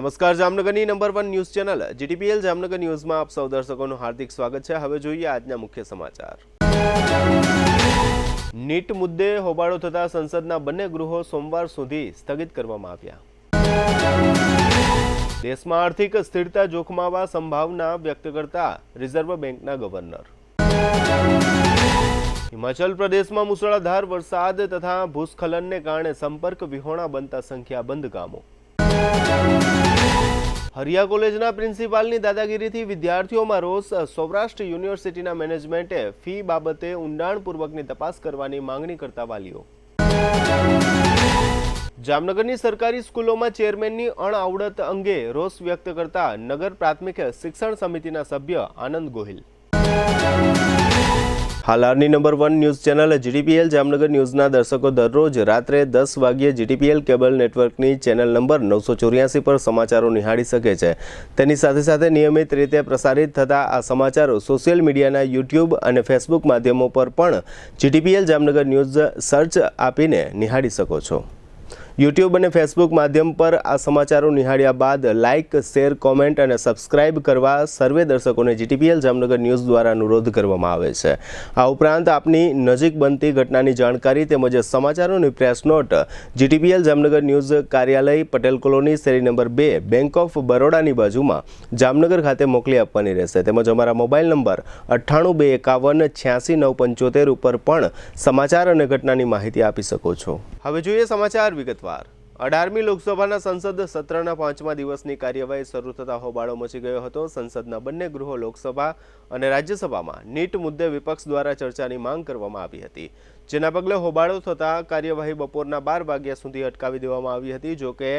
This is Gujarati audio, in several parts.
નમસ્કાર જામનગરની number 1 news channel GTPL Jamnagar ન્યૂઝમાં આપ સૌ દર્શકોનું હાર્દિક સ્વાગત છે। હવે જોઈએ આજના મુખ્ય સમાચાર। નીટ મુદ્દે હોબાળો થતા સંસદના બંને ગૃહો સોમવાર સુધી સ્થગિત કરવામાં આવ્યા। દેશમાં આર્થિક સ્થિરતા જોખમાવા સંભાવના વ્યક્ત કરતા રિઝર્વ બેંકના ગવર્નર। हिमाचल प्रदेश में मुसळधार वरसाद तथा भूस्खलन ने कारण संपर्क विहोणा बनता संख्याबंध गामों। हरिया कॉलेजना प्रिंसिपालनी दादागिरीथी विद्यार्थीओमां रोष। सौराष्ट्र यूनिवर्सिटीना मेनेजमेंटे फी बाबते ऊंडाणपूर्वकनी तपास करवानी मांगणी करता वालीओ। जामनगरनी सरकारी स्कूलोमां चेरमेननी अणआवडत अंगे रोष व्यक्त करता नगर प्राथमिक शिक्षण समितिना सभ्य आनंद गोहिल। हालारनी number 1 news channel GTPL Jamnagar न्यूज़ना दर्शकों दररोज रात्रे 10 वाग्ये जीटीपीएल केबल नेटवर्कनी चैनल नंबर 984 पर समाचारों निहाળી શકે છે। તેની સાથે સાથે નિયમિત રીતે પ્રસારિત થતા આ સમાચારો સોશિયલ મીડિયાના યુટ્યુબ અને ફેસબુક માધ્યમો પર પણ જીટીપીએલ જામનગર ન્યૂઝ સર્ચ આપીને નિહાળી શકો છો। यूट्यूब और फेसबुक माध्यम पर आ समाचारों निहाळ्या बाद लाइक शेर कॉमेंट और सब्सक्राइब करवा सर्वे दर्शकों ने जीटीपीएल जामनगर न्यूज़ द्वारा अनुरोध करवामां आवे छे। आ उपरांत आपनी नजीक बनती घटनानी जानकारी तेमज समाचारों की press note GTPL Jamnagar news कार्यालय Patel colony Sheri number 2 bank of Baroda की बाजू में जामनगर खाते मोकली आपवानी रहेशे। तेमज अमारा मोबाइल नंबर 9825186975 पर पण समाचार और घटनानी माहिती आपी शको छो। हवे जोईए समाचार विगतवार। 18મી લોકસભાના સંસદ સત્રના 5મા દિવસની કાર્યવાહી શરૂ થતા હોબાળો મચી ગયો હતો। સંસદના બંને ગૃહો લોકસભા અને રાજ્યસભામાં નીટ મુદ્દે વિપક્ષ દ્વારા ચર્ચાની માંગ કરવામાં આવી હતી, જેના પગલે હોબાળો થતા કાર્યવાહી બપોરના 12 વાગ્યા સુધી અટકાવી દેવામાં આવી હતી। જો કે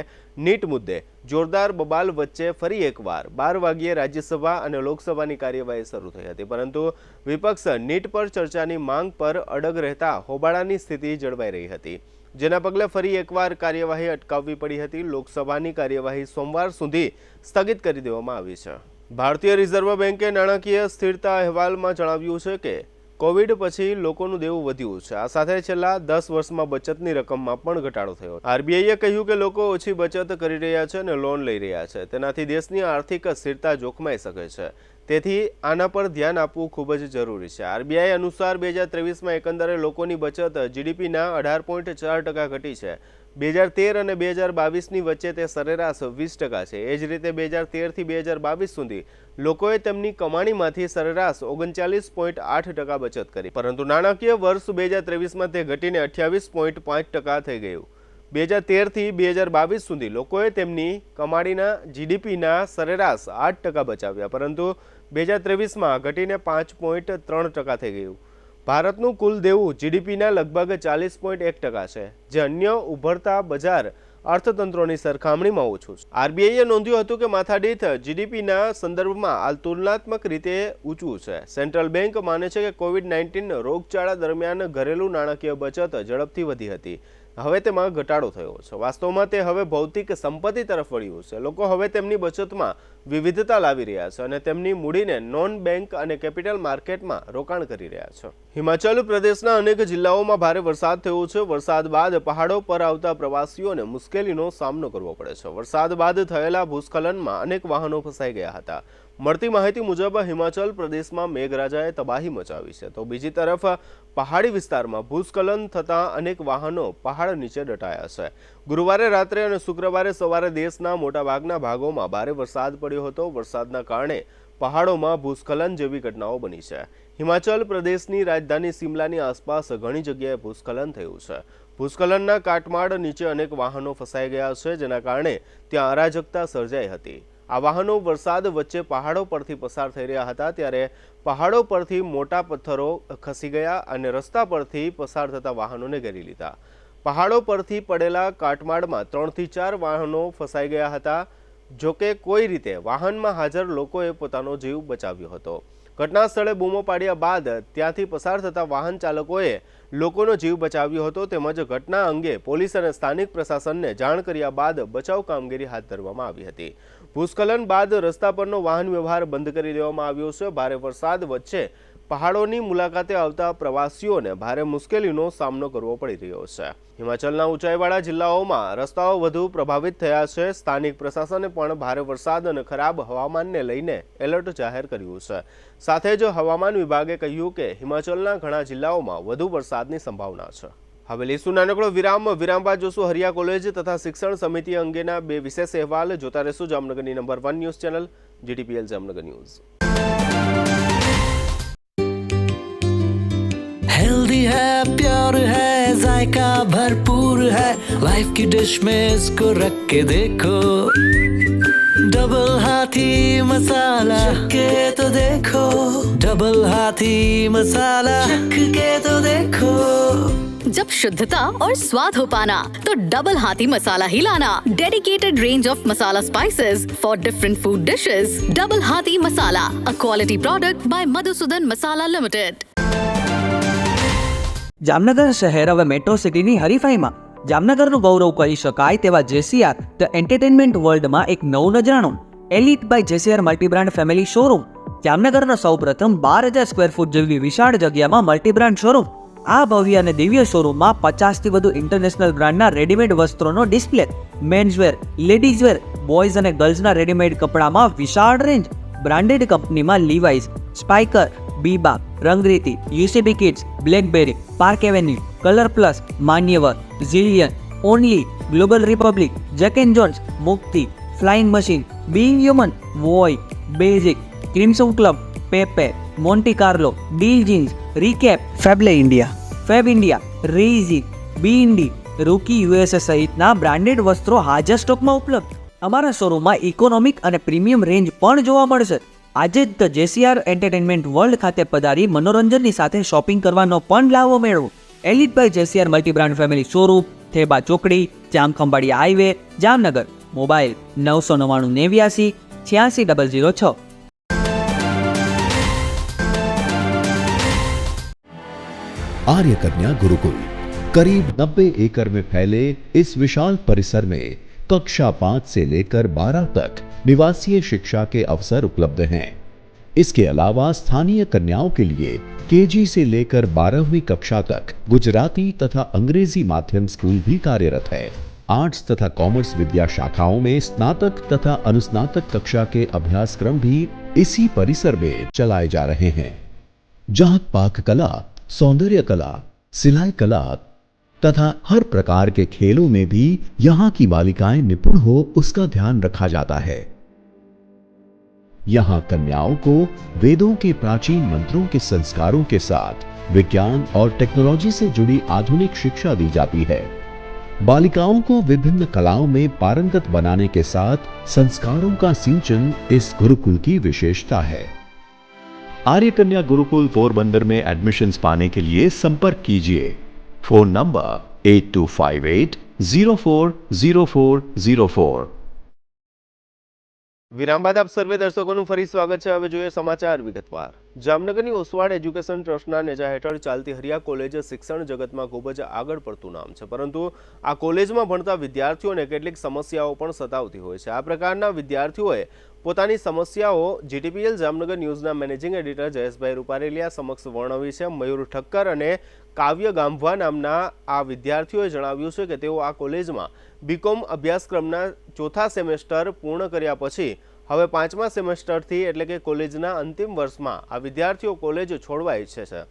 નીટ મુદ્દે જોરદાર બબાલ વચ્ચે ફરી એકવાર 12 વાગ્યે રાજ્યસભા અને લોકસભાની કાર્યવાહી શરૂ થઈ હતી, પરંતુ વિપક્ષ નીટ પર ચર્ચાની માંગ પર અડગ રહેતા હોબાળાની સ્થિતિ જળવાઈ રહી હતી, જેના પગલે ફરી એકવાર કાર્યવાહી અટકાવવી પડી હતી। લોકસભાની કાર્યવાહી સોમવાર સુધી સ્થગિત કરી દેવામાં આવી છે। ભારતીય રિઝર્વ બેંકે નાણાકીય સ્થિરતા અહેવાલમાં જણાવ્યું છે કે કોવિડ પછી લોકોનું દેવું વધ્યું છે। આ સાથે છેલ્લા 10 વર્ષમાં બચતની રકમમાં પણ ઘટાડો થયો। આરબીઆઈએ કહ્યું કે લોકો ઓછી બચત કરી રહ્યા છે અને લોન લઈ રહ્યા છે, તેનાથી દેશની આર્થિક સ્થિરતા જોખમાઈ શકે છે, તેથી આના પર ધ્યાન આપવું ખૂબ જ જરૂરી છે। આરબીઆઈ અનુસાર 2023 માં એકંદરે લોકોની બચત જીડીપીના 18.4% ઘટી છે। 2013 અને 2022ની વચ્ચે તે સરેરાશ 20% છે। એ જ રીતે 2013 થી 2022 સુધી લોકોએ તેમની કમાણીમાંથી સરેરાશ 39.8% બચત કરી, પરંતુ નાણાકીય વર્ષ 2023માં તે ઘટીને 28.5% થઈ ગયું। 2013 થી 2022 સુધી લોકોએ તેમની કમાણીના જીડીપીના સરેરાશ 8% બચાવ્યા, પરંતુ 2023માં ઘટીને 5.3% થઈ ગયું। ભારતનું કુલ દેવું જીડીપીના લગભગ 40.1% છે, જે અન્ય ઉભરતા બજાર અર્થતંત્રોની સરખામણીમાં ઓછું છે। આરબીઆઈએ નોંધ્યું હતું કે માથાદીઠ જીડીપીના સંદર્ભમાં હાલ તુલનાત્મક રીતે ઊંચું છે। સેન્ટ્રલ બેંક માને છે કે કોવિડ-19 રોગચાળા દરમિયાન ઘરેલું નાણાકીય બચત ઝડપથી વધી હતી, હવે તેમાં ઘટાડો થયો છે। વાસ્તવમાં તે હવે ભૌતિક સંપત્તિ તરફ વળ્યું છે। લોકો હવે તેમની બચતમાં વિવિધતા લાવી રહ્યા છે અને તેમની મૂડીને નોન બેંક અને કેપિટલ માર્કેટમાં રોકાણ કરી રહ્યા છે। હિમાચલ પ્રદેશના અનેક જિલ્લાઓમાં ભારે વરસાદ થયો છે। વરસાદ બાદ પહાડો પર આવતા પ્રવાસીઓને મુશ્કેલીનો સામનો કરવો પડે છે। વરસાદ બાદ થયેલા ભૂસ્ખલનમાં અનેક વાહનો ફસાઈ ગયા હતા। મળતી માહિતી મુજબ હિમાચલ પ્રદેશમાં મેઘરાજાએ તબાહી મચાવી છે, તો બીજી તરફ પહાડી વિસ્તારમાં ભૂસ્ખલન થતા અનેક વાહનો પહાડ નીચે દટાયા છે। ગુરુવારે રાત્રે અને શુક્રવારે સવારે દેશના મોટાભાગના ભાગોમાં ભારે વરસાદ પડ્યો હતો। વરસાદના કારણે પહાડોમાં ભૂસ્ખલન જેવી ઘટનાઓ બની છે। હિમાચલ પ્રદેશની રાજધાની સિમલાની આસપાસ ઘણી જગ્યાએ ભૂસ્ખલન થયું છે। ભૂસ્ખલનના કાટમાળ નીચે અનેક વાહનો ફસાઈ ગયા છે, જેના કારણે ત્યાં અરાજકતા સર્જાઈ હતી। આ વાહનો વરસાદ વચ્ચે પહાડો પરથી પસાર થઈ રહ્યા હતા, ત્યારે પહાડો પરથી મોટા પથ્થરો ખસી ગયા અને રસ્તા પરથી પસાર થતા વાહનોને ઘેરી લીધા। પહાડો પરથી પડેલા કાટમાળમાં 3 થી 4 વાહનો ફસાઈ ગયા હતા। જો કે કોઈ રીતે વાહનમાં હાજર લોકોએ પોતાનો જીવ બચાવ્યો હતો। ઘટના સ્થળે બૂમો પાડ્યા બાદ ત્યાંથી પસાર થતા વાહન ચાલકોએ લોકોનો જીવ બચાવ્યો હતો, તેમજ ઘટના અંગે પોલીસ અને સ્થાનિક પ્રશાસનને જાણ કર્યા બાદ બચાવ કામગીરી હાથ ધરવામાં આવી હતી। ભૂસ્ખલન બાદ રસ્તા પરનો વાહન વ્યવહાર બંધ કરી દેવામાં આવ્યો છે। ભારે વરસાદ વચ્ચે પહાડોની મુલાકાતે આવતા પ્રવાસીઓને ભારે મુશ્કેલીનો સામનો કરવો પડી રહ્યો છે. હિમાચલના ઊંચાઈવાળા જિલ્લાઓમાં રસ્તાઓ વધુ પ્રભાવિત થયા છે. સ્થાનિક પ્રશાસને પણ ભારે વરસાદ અને ખરાબ હવામાનને લઈને એલર્ટ જાહેર કર્યું છે. સાથે જ હવામાન વિભાગે કહ્યું કે હિમાચલના ઘણા જિલ્લાઓમાં વધુ વરસાદની સંભાવના છે. હવે લઈશું નાનકડો વિરામ બાદ જોશું હરિયા કોલેજ તથા શિક્ષણ સમિતિ અંગેના બે વિશેષ અહેવાલ. જોતા રહેશું જામનગરની number 1 news channel GTPL Jamnagar news. Healthy है, प्योर है, जायका भरपूर है, लाइफ की डिश में इसको रख के देखो. डबल हाथी मसाला के तो देखो, डबल हाथी मसाला के तो देखो. जब शुद्धता और स्वाद हो पाना तो डबल हाथी मसाला ही लाना. Dedicated range of masala spices for different food dishes. Double Hathi Masala, a quality product by Madhusudan Masala limited. Jamnagar શહેર હવે મેટ્રો સિટીની હરીફાઈમાં જામનગરનું ગૌરવ કરી શકાય તેવા જેસીઆર ધ એન્ટરટેનમેન્ટ વર્લ્ડમાં એક નવું નજરાણું elite by જેસીઆર multi brand family showroom. જામનગરના સૌપ્રથમ 12,000 સ્ક્વેર ફૂટ જેવી વિશાળ જગ્યામાં મલ્ટીબ્રાન્ડ શોરૂમ. આ ભવ્ય અને દિવ્ય શોરૂમમાં 50થી વધુ ઇન્ટરનેશનલ બ્રાન્ડના રેડીમેડ વસ્ત્રોનો ડિસ્પ્લે, મેન્સવેર, લેડીઝવેર, બોયઝ અને ગર્લ્સના રેડીમેડ કપડામાં વિશાળ રેન્જ. બ્રાન્ડેડ કંપનીમાં Levi's, Spykar, Biba, Rangriti, UCB kids, Blackberry, Park Avenue, Colour Plus, Manyavar, ઝિલિયન, Only, Global Republic, Jack and Jones, Mukti, Flying Machine, Being Human, વોય, basic, Crimson Club, Pepe, Monte Carlo, Deal Jeans, Recap, ફેબલે ઇન્ડિયા, ફેબ ઇન્ડિયા, રેઝી, બી ઇન્ડી, રૂકી USA સહિતના બ્રાન્ડેડ વસ્ત્રો હાજર સ્ટોકમાં ઉપલબ્ધ. અમારા શોરૂમમાં ઇકોનોમિક અને પ્રીમિયમ રેન્જ પણ જોવા મળશે. આજે જ ધ જેસીઆર એન્ટરટેનમેન્ટ વર્લ્ડ ખાતે પધારી મનોરંજનની સાથે શોપિંગ કરવાનો પણ લાવો મેળવો. Elite by જેસીઆર multi brand family showroom, Theba ચોકડી, જામખંભાળિયા હાઈવે, જામનગર. મોબાઈલ 999 89 86 006. आर्य कन्या गुरुकुल करीब 90 एकड़ में फैले इस विशाल परिसर में कक्षा 5 से लेकर 12 तक निवासीय शिक्षा के अवसर उपलब्ध हैं. इसके अलावा स्थानीय कन्याओं के लिए केजी से लेकर 12वीं कक्षा तक गुजराती तथा अंग्रेजी माध्यम स्कूल भी कार्यरत है. आर्ट्स तथा कॉमर्स विद्या शाखाओं में स्नातक तथा अनुस्नातक कक्षा के अभ्यासक्रम भी इसी परिसर में चलाए जा रहे हैं. जहां पाक कला, सौंदर्य कला, सिलाई कला तथा हर प्रकार के खेलों में भी यहाँ की बालिकाएं निपुण हो उसका ध्यान रखा जाता है. यहाँ कन्याओं को वेदों के प्राचीन मंत्रों के संस्कारों के साथ विज्ञान और टेक्नोलॉजी से जुड़ी आधुनिक शिक्षा दी जाती है. बालिकाओं को विभिन्न कलाओं में पारंगत बनाने के साथ संस्कारों का सिंचन इस गुरुकुल की विशेषता है. आर्य कन्या गुरुकुल पोरबंदर में एडमिशन्स पाने के लिए संपर्क कीजिए. Phone number 8258040404. વિરામ બાદ આપ સર્વે દર્શકોનું ફરી સ્વાગત છે. હવે જોઈએ સમાચાર વિગતવાર. જામનગરની ઓસવાડ એજ્યુકેશન ટ્રસ્ટના નેજા હેઠળ ચાલતી હરિયા કોલેજ શિક્ષણ જગતમાં ખૂબ જ આગળ પડતું નામ છે, પરંતુ આ કોલેજમાં ભણતા વિદ્યાર્થીઓને કેટલીક સમસ્યાઓ પણ સતાવતી હોય છે. આ પ્રકારના વિદ્યાર્થીઓએ પોતાની સમસ્યાઓ GTPL જામનગર ન્યૂઝના મેનેજિંગ એડિટર જયેશભાઈ રૂપારેલિયા સમક્ષ વર્ણવી છે. મયુર ઠક્કર અને કાવ્ય ગાંભવા નામના આ વિદ્યાર્થીઓએ જણાવ્યું છે કે તેઓ આ કોલેજમાં બીકોમ અભ્યાસક્રમના 4થા સેમેસ્ટર પૂર્ણ કર્યા પછી હવે 5મા સેમેસ્ટરથી એટલે કે કોલેજના અંતિમ વર્ષમાં આ વિદ્યાર્થીઓ કોલેજ છોડવા ઈચ્છે છે.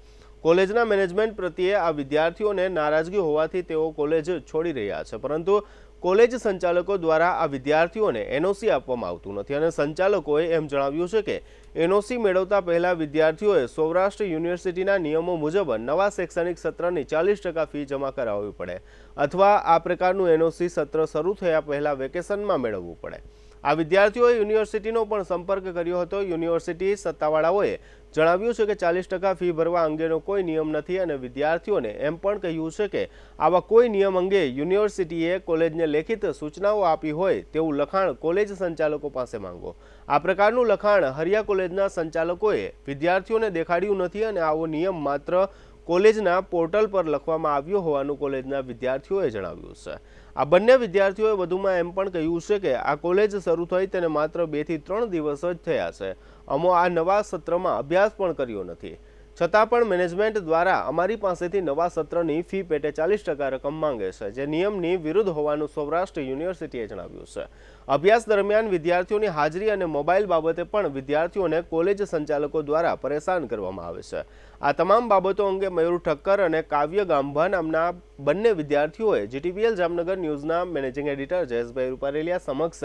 કોલેજના મેનેજમેન્ટ પ્રત્યે આ વિદ્યાર્થીઓને નારાજગી હોવાથી તેઓ કોલેજ છોડી રહ્યા છે, પરંતુ કોલેજ સંચાલકો દ્વારા આ વિદ્યાર્થીઓને NOC આપવામાં આવતું નથી અને સંચાલકોએ એમ જણાવ્યું છે કે NOC મેળવતા પહેલા વિદ્યાર્થીઓએ સૌરાષ્ટ્ર યુનિવર્સિટીના નિયમો મુજબ નવા શૈક્ષણિક સત્રની 40% ફી જમા કરાવવી પડે અથવા આ પ્રકારનું NOC સત્ર શરૂ થયા પહેલા વેકેશનમાં મેળવવું પડે. આ વિદ્યાર્થીઓએ યુનિવર્સિટીનો પણ સંપર્ક કર્યો હતો. યુનિવર્સિટી સત્તાવાળાઓએ જણાવ્યું છે કે 40% ફી ભરવા અંગેનો કોઈ નિયમ નથી અને વિદ્યાર્થીઓને એમ પણ કહ્યું છે કે આવા કોઈ નિયમ અંગે યુનિવર્સિટીએ કોલેજને લેખિત સૂચનાઓ આપી હોય તેવું લખાણ કોલેજ સંચાલકો પાસે માંગો. આ પ્રકારનું લખાણ હરિયા કોલેજના સંચાલકોએ વિદ્યાર્થીઓને દેખાડ્યું નથી અને આવો નિયમ માત્ર કોલેજના પોર્ટલ પર લખવામાં આવ્યો હોવાનું કોલેજના વિદ્યાર્થીઓએ જણાવ્યું છે. આ બંને વિદ્યાર્થીઓએ વધુમાં એમ પણ કહ્યું છે કે આ કોલેજ શરૂ થઈ તેને માત્ર 2 થી 3 દિવસ જ થયા છે. અમો આ નવા સત્રમાં અભ્યાસ પણ કર્યો નથી, છતાં પણ મેનેજમેન્ટ દ્વારા અમારી પાસેથી નવા સત્રની ફી પેટે 40% રકમ માંગે છે, જે નિયમની વિરુદ્ધ હોવાનું સૌરાષ્ટ્ર યુનિવર્સિટીએ જણાવ્યું છે. અભ્યાસ દરમિયાન વિદ્યાર્થીઓની હાજરી અને મોબાઈલ બાબતે પણ વિદ્યાર્થીઓને કોલેજ સંચાલકો દ્વારા પરેશાન કરવામાં આવે છે. આ તમામ બાબતો અંગે મયુર ઠક્કર અને કાવ્ય ગાંભા નામના બંને વિદ્યાર્થીઓએ જીટીવીએલ જામનગર ન્યૂઝના મેનેજિંગ એડિટર જયેશભાઈ રૂપારેલિયા સમક્ષ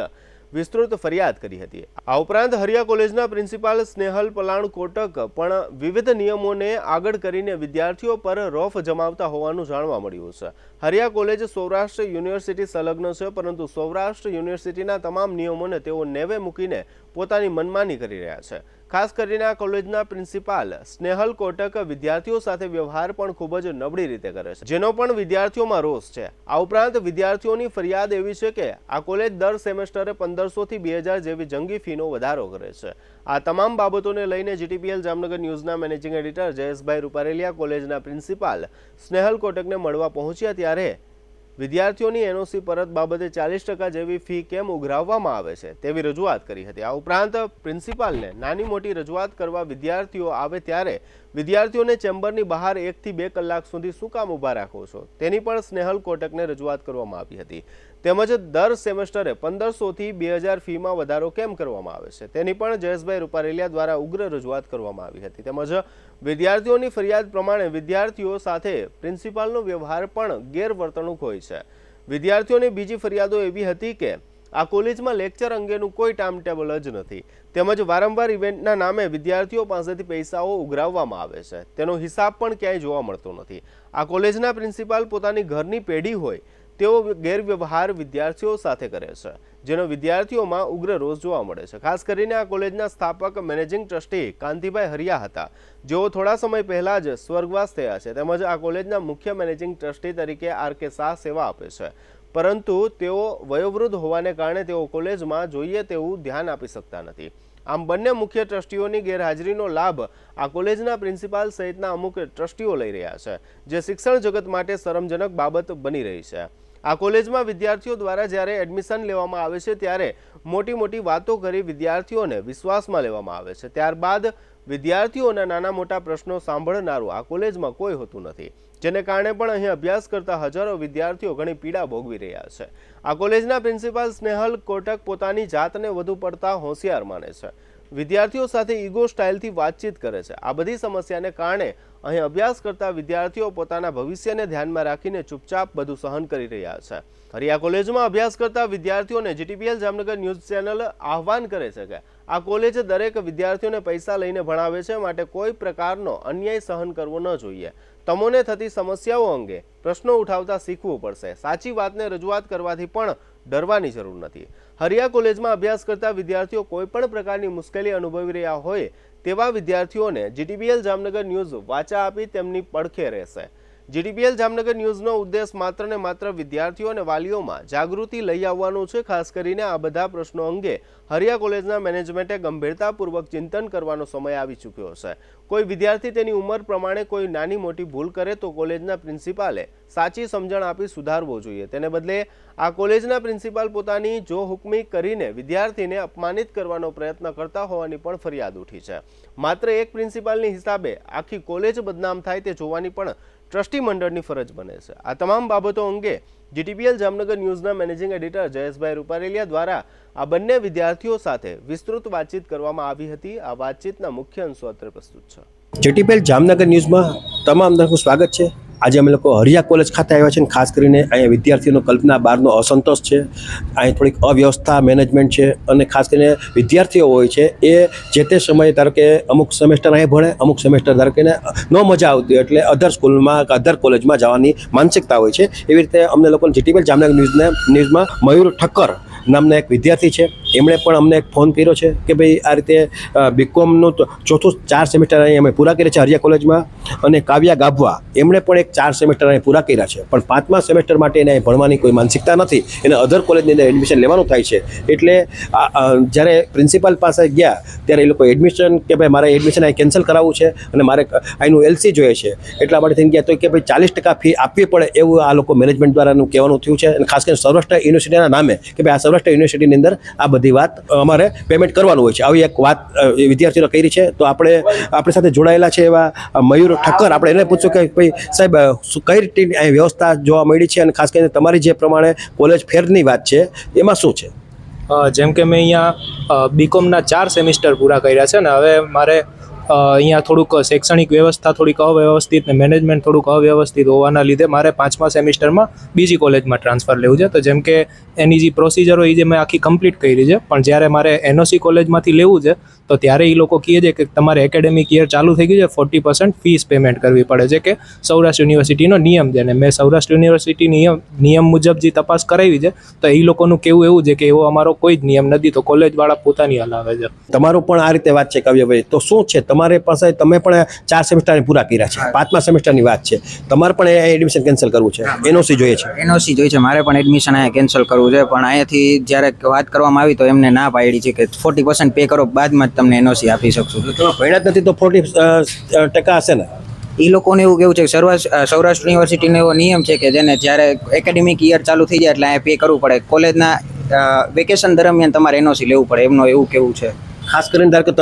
વિસ્તૃત ફરિયાદ કરી હતી. આ ઉપરાંત હરિયા કોલેજના પ્રિન્સિપાલ સ્નેહલ પલાણ કોટક પણ વિવિધ નિયમોને આગળ કરીને વિદ્યાર્થીઓ પર રોફ જમાવતા હોવાનું જાણવા મળ્યું છે. હરિયા કોલેજ સૌરાષ્ટ્ર યુનિવર્સિટી સંલગ્ન છે, પરંતુ સૌરાષ્ટ્ર યુનિવર્સિટીના તમામ નિયમોને તેઓ નેવે મૂકીને પોતાની મનમાની કરી રહ્યા છે. ખાસ કરીને આ કોલેજના પ્રિન્સિપાલ સ્નેહલ કોટક વિદ્યાર્થીઓ સાથે વ્યવહાર પણ ખૂબ જ નબળી રીતે કરે છે, જેનો પણ વિદ્યાર્થીઓમાં રોષ છે. આ ઉપરાંત વિદ્યાર્થીઓની ફરિયાદ એવી છે કે આ કોલેજ દર સેમેસ્ટરે 1500 થી 2000 જેવી જંગી ફીનો વધારો કરે છે. આ તમામ બાબતોને લઈને જીટીપીએલ જામનગર ન્યૂઝના મેનેજિંગ એડિટર જયેશભાઈ રૂપારેલિયા કોલેજના પ્રિન્સિપાલ સ્નેહલ કોટકને મળવા પહોંચ્યા ત્યારે વિદ્યાર્થીઓની એનઓસી પરત બાબતે 40% જેવી ફી કેમ ઉઘરાવવામાં આવે છે તેવી રજૂઆત કરી હતી. આ ઉપરાંત પ્રિન્સિપાલને નાની મોટી રજૂઆત કરવા વિદ્યાર્થીઓ આવે ત્યારે વિદ્યાર્થીઓને ચેમ્બરની બહાર 1 થી 2 કલાક સુધી શું કામ ઊભા રાખો છો તેની પણ સ્નેહલ કોટકને રજૂઆત કરવામાં આવી હતી. તેમજ દર સેમેસ્ટરે 1500 થી 2000 ફીમાં વધારો કેમ કરવામાં આવે છે તેની પણ જયેશભાઈ રૂપારેલિયા દ્વારા ઉગ્ર રજૂઆત કરવામાં આવી હતી. તેમજ વિદ્યાર્થીઓની ફરિયાદ પ્રમાણે વિદ્યાર્થીઓ સાથે પ્રિન્સિપાલનો વ્યવહાર પણ ગેરવર્તણૂક હોય છે. વિદ્યાર્થીઓની બીજી ફરિયાદો એવી હતી કે આ કોલેજમાં લેક્ચર અંગેનું કોઈ ટાઈમ ટેબલ જ નથી, તેમજ વારંવાર ઇવેન્ટના નામે વિદ્યાર્થીઓ પાસેથી પૈસાઓ ઉઘરાવવામાં આવે છે, તેનો હિસાબ પણ ક્યાંય જોવા મળતો નથી. આ કોલેજના પ્રિન્સિપાલ પોતાની ઘરની પેઢી હોય તેઓ ગેરવ્યવહાર વિદ્યાર્થીઓ સાથે કરે છે, જેનો વિદ્યાર્થીઓમાં ઉગ્ર રોષ જોવા મળે છે. ખાસ કરીને આ કોલેજના સ્થાપક મેનેજિંગ ટ્રસ્ટી કાંતિભાઈ હરિયા હતા, જેઓ થોડા સમય પહેલા જ સ્વર્ગવાસ થયા છે. તેમજ આ કોલેજના મુખ્ય મેનેજિંગ ટ્રસ્ટી તરીકે આર.કે. શાહ સેવા આપે છે, પરંતુ તેઓ વયોવૃદ્ધ હોવાને કારણે તેઓ કોલેજમાં જોઈએ તેવું ધ્યાન આપી શકતા નથી. આમ બંને મુખ્ય ટ્રસ્ટીઓની ગેરહાજરીનો લાભ આ કોલેજના પ્રિન્સિપાલ સહિતના અમુક ટ્રસ્ટીઓ લઈ રહ્યા છે, જે શિક્ષણ જગત માટે શરમજનક બાબત બની રહી છે. આ કોલેજમાં વિદ્યાર્થીઓ દ્વારા જ્યારે એડમિશન લેવામાં આવે છે ત્યારે મોટી મોટી વાતો કરી વિદ્યાર્થીઓને વિશ્વાસમાં લેવામાં આવે છે. ત્યારબાદ વિદ્યાર્થીઓના નાના મોટા પ્રશ્નો સાંભળનારું આ કોલેજમાં કોઈ હોતું નથી, જેને કારણે પણ અહીં અભ્યાસ કરતા હજારો વિદ્યાર્થીઓ ઘણી પીડા ભોગવી રહ્યા છે. આ કોલેજના પ્રિન્સિપાલ સ્નેહલ કોટક પોતાની જાતને વધુ પડતા હોશિયાર માને છે, વિદ્યાર્થીઓ સાથે ઈગો સ્ટાઇલથી વાતચીત કરે છે. આ બધી સમસ્યાને કારણે અહીં અભ્યાસ કરતા વિદ્યાર્થીઓ પોતાના ભવિષ્યને ધ્યાનમાં રાખીને ચૂપચાપ બધું સહન કરી રહ્યા છે. હરિયા કોલેજમાં અભ્યાસ કરતા વિદ્યાર્થીઓને જીટીપીએલ જામનગર ન્યૂઝ ચેનલ આહવાન કરે છે કે આ કોલેજ દરેક વિદ્યાર્થીઓને પૈસા લઈને ભણાવે છે, માટે કોઈ પ્રકારનો અન્યાય સહન કરવો ન જોઈએ. તમોને થતી સમસ્યાઓ અંગે પ્રશ્નો ઉઠાવતા શીખવું પડશે. સાચી વાતને રજૂઆત કરવાથી પણ ડરવાની જરૂર નથી. હરિયા કોલેજમાં અભ્યાસ કરતા વિદ્યાર્થીઓ કોઈ પણ પ્રકારની મુશ્કેલી અનુભવી રહ્યા હોય તેવા વિદ્યાર્થીઓને જીટીપીએલ જામનગર ન્યૂઝ વાચા આપી તેમની પડખે રહેશે. જીટીપીએલ જામનગર ન્યૂઝનો ઉદ્દેશ માત્ર ને માત્ર વિદ્યાર્થીઓ અને વાલીઓમાં જાગૃતિ લઈ આવવાનું છે. ખાસ કરીને આ બધા પ્રશ્નો અંગે હરિયા કોલેજના મેનેજમેન્ટે ગંભીરતાપૂર્વક ચિંતન કરવાનો સમય આવી ચૂક્યો છે. કોઈ વિદ્યાર્થી તેની ઉંમર પ્રમાણે કોઈ નાની મોટી ભૂલ કરે તો કોલેજના પ્રિન્સિપાલે સાચી સમજણ આપી સુધારવો જોઈએ. તેને બદલે આ કોલેજના પ્રિન્સિપાલ પોતાની જો હુકમી કરીને વિદ્યાર્થીને અપમાનિત કરવાનો પ્રયત્ન કરતા હોવાની પણ ફરિયાદ ઉઠી છે. માત્ર એક પ્રિન્સિપાલની હિસાબે આખી કોલેજ બદનામ થાય તે જોવાની પણ ટ્રસ્ટી મંડળની ફરજ બને છે. આ તમામ બાબતો અંગે જીટીપીએલ જામનગર ન્યૂઝના મેનેજિંગ એડિટર જયેશભાઈ રૂપારેલિયા દ્વારા આ બંને વિદ્યાર્થીઓ સાથે વિસ્તૃત વાતચીત કરવામાં આવી હતી. આ વાતચીતના મુખ્ય અંશો અત્રે પ્રસ્તુત છે. જીટીપીએલ જામનગર ન્યૂઝમાં તમામ દર્શકોનું સ્વાગત છે. આજે અમે લોકો હરિયા કોલેજ ખાતે આવ્યા છે અને ખાસ કરીને અહીંયા વિદ્યાર્થીઓનો કલ્પના બહારનો અસંતોષ છે, અહીં થોડીક અવ્યવસ્થા મેનેજમેન્ટ છે અને ખાસ કરીને વિદ્યાર્થીઓ હોય છે એ જે તે સમયે ધારો કે અમુક સેમેસ્ટર અહીં ભણે, અમુક સેમેસ્ટર ધારો કે ન મજા આવતી એટલે અધર સ્કૂલમાં કે અધર કોલેજમાં જવાની માનસિકતા હોય છે. એવી રીતે અમને લોકોને જીટીપીએલ જામનગર ન્યૂઝમાં મયુર ઠક્કર નામના એક વિદ્યાર્થી છે, એમણે પણ અમને એક ફોન કર્યો છે કે ભાઈ આ રીતે બીકોમનું ચોથું 4 સેમેસ્ટર અહીં અમે પૂરા કર્યા છે હરિયા કોલેજમાં, અને કાવ્યા ગાભવા એમણે પણ એક 4 સેમેસ્ટર અહીં પૂરા કર્યા છે, પણ 5મા સેમેસ્ટર માટે એને ભણવાની કોઈ માનસિકતા નથી, એને અધર કોલેજની અંદર એડમિશન લેવાનું થાય છે. એટલે જ્યારે પ્રિન્સિપાલ પાસે ગયા ત્યારે એ લોકો એડમિશન કે ભાઈ મારે એડમિશન અહીં કેન્સલ કરાવવું છે અને મારે અહીંનું એલસી જોઈએ છે, એટલા માટે થઈને ગયા તો કે ભાઈ 40% ફી આપવી પડે એવું આ લોકો મેનેજમેન્ટ દ્વારાનું કહેવાનું થયું છે. અને ખાસ કરીને સૌરાષ્ટ્ર યુનિવર્સિટીના નામે કે ભાઈ આ સૌરાષ્ટ્ર યુનિવર્સિટીની અંદર આ બધી વાત અમારે પેમેન્ટ કરવાનું હોય છે. આવી એક વાત વિદ્યાર્થીઓને કરી છે. તો આપણી સાથે જોડાયેલા છે એવા મયુર ઠક્કર, આપણે એને પૂછ્યું કે ભાઈ સાહેબ કઈ રીતની અહીં વ્યવસ્થા જોવા મળી છે, અને ખાસ કરીને તમારી જે પ્રમાણે કોલેજ ફેરની વાત છે એમાં શું છે? જેમ કે મેં અહીંયા બીકોમના 4 સેમિસ્ટર પૂરા કર્યા છે ને હવે મારે અહીંયા થોડુંક શૈક્ષણિક વ્યવસ્થા થોડીક અવ્યવસ્થિત ને મેનેજમેન્ટ થોડુંક અવ્યવસ્થિત હોવાના લીધે મારે 5મા સેમિસ્ટરમાં બીજી કોલેજમાં ટ્રાન્સફર લેવું છે. તો જેમ કે એની જે પ્રોસિજર હોય એ જે મેં આખી કમ્પ્લીટ કરી છે, પણ જ્યારે મારે એનઓસી કોલેજમાંથી લેવું છે તો ત્યારે એ લોકો કહે છે કે તમારે એકેડેમિક યર ચાલુ થઈ ગયું છે, 40% ફીસ પેમેન્ટ કરવી પડે છે, કે સૌરાષ્ટ્ર યુનિવર્સિટીનો નિયમ છે. અને મેં સૌરાષ્ટ્ર યુનિવર્સિટી નિયમ મુજબ જે તપાસ કરાવી છે તો એ લોકોનું કેવું એવું છે કે એવો અમારો કોઈ જ નિયમ નથી, તો કોલેજવાળા પોતાની હલાવે છે. તમારું પણ આ રીતે વાત છે કાવ્યભાઈ, તો શું છે તમારે પાસે? તમે પણ 4 સેમિસ્ટર પૂરા કર્યા છે, 5મા સેમિસ્ટરની વાત છે, તમારે પણ એડમિશન કેન્સલ કરવું છે, એનઓસી જોઈએ છે? એનઓસી જોઈએ છે, મારે પણ એડમિશન અહીંયા કેન્સલ કરવું છે, પણ અહીંયાથી જ્યારે વાત કરવામાં આવી તો એમને ના પાડી છે કે 40% પે કરો બાદમાં જ તમને એનઓસી આપી શકશું. તમે ભણ્યા જ નથી તો 40% હશે ને? એ લોકોને એવું કેવું છે કે સૌરાષ્ટ્ર યુનિવર્સિટીનો એવો નિયમ છે કે જેને જ્યારે એકેડેમિક યર ચાલુ થઈ જાય એટલે અહીંયા પે કરવું પડે, કોલેજના વેકેશન દરમિયાન તમારે એનઓસી લેવું પડે, એમનો એવું કેવું છે. ખાસ કરીને ધારો કે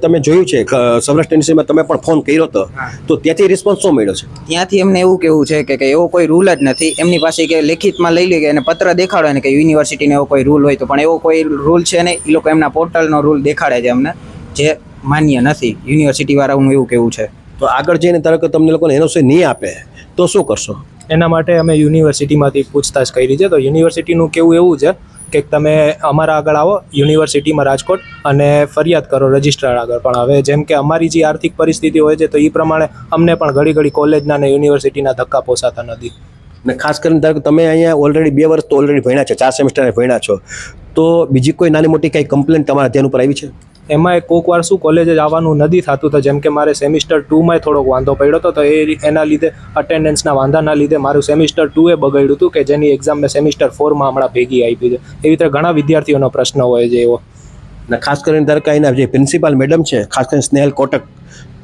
તમે જોયું છે સૌરાષ્ટ્ર યુનિવર્સિટીમાં તમે પણ ફોન કર્યો હતો, તો ત્યાંથી રિસ્પોન્સ શું મળ્યો છે? ત્યાંથી એમને એવું કેવું છે કે એવો કોઈ રૂલ જ નથી. એમની પાસે કે લેખિતમાં લઈ લે કે એને પત્ર દેખાડો ને કે યુનિવર્સિટીનો એવો કોઈ રૂલ હોય તો, પણ એવો કોઈ રૂલ છે નહીં. એ લોકો એમના પોર્ટલનો રૂલ દેખાડે છે અમને, જે માન્ય નથી. યુનિવર્સિટી વાળાનું એવું કેવું છે. તો આગળ જઈને ધારો કે તમને લોકોને એનઓસી નહીં આપે તો શું કરશો? એના માટે અમે યુનિવર્સિટીમાંથી પૂછતાછ કરી છે. તો યુનિવર્સિટીનું કેવું એવું છે કે તમે અમારા આગળ આવો યુનિવર્સિટીમાં રાજકોટ અને ફરિયાદ કરો રજિસ્ટ્રાર આગળ. પણ હવે જેમ કે અમારી જે આર્થિક પરિસ્થિતિ હોય છે તો એ પ્રમાણે અમને પણ ઘડી કોલેજના અને યુનિવર્સિટીના ધક્કા પોસાતા નથી. ને ખાસ કરીને ધારો કે તમે અહીંયા ઓલરેડી 2 વર્ષ તો ઓલરેડી ભણ્યા છે, 4 સેમિસ્ટર ભણ્યા છો, તો બીજી કોઈ નાની મોટી કંઈ કમ્પ્લેન તમારા ધ્યાન ઉપર આવી છે? એમાં કોઈક વાર શું કોલેજ જ આવવાનું નથી થતું, તો જેમ કે મારે સેમિસ્ટર 2માં થોડોક વાંધો પડ્યો હતો, તો એના લીધે અટેન્ડન્સના વાંધાના લીધે મારું સેમિસ્ટર 2 બગડ્યું હતું, કે જેની એક્ઝામ મેં સેમિસ્ટર 4માં હમણાં ભેગી આપી છે. એવી રીતે ઘણા વિદ્યાર્થીઓનો પ્રશ્ન હોય છે એવો. ને ખાસ કરીને ધારો કે એના જે પ્રિન્સિપાલ મેડમ છે, ખાસ કરીને સ્નેહલ કોટક,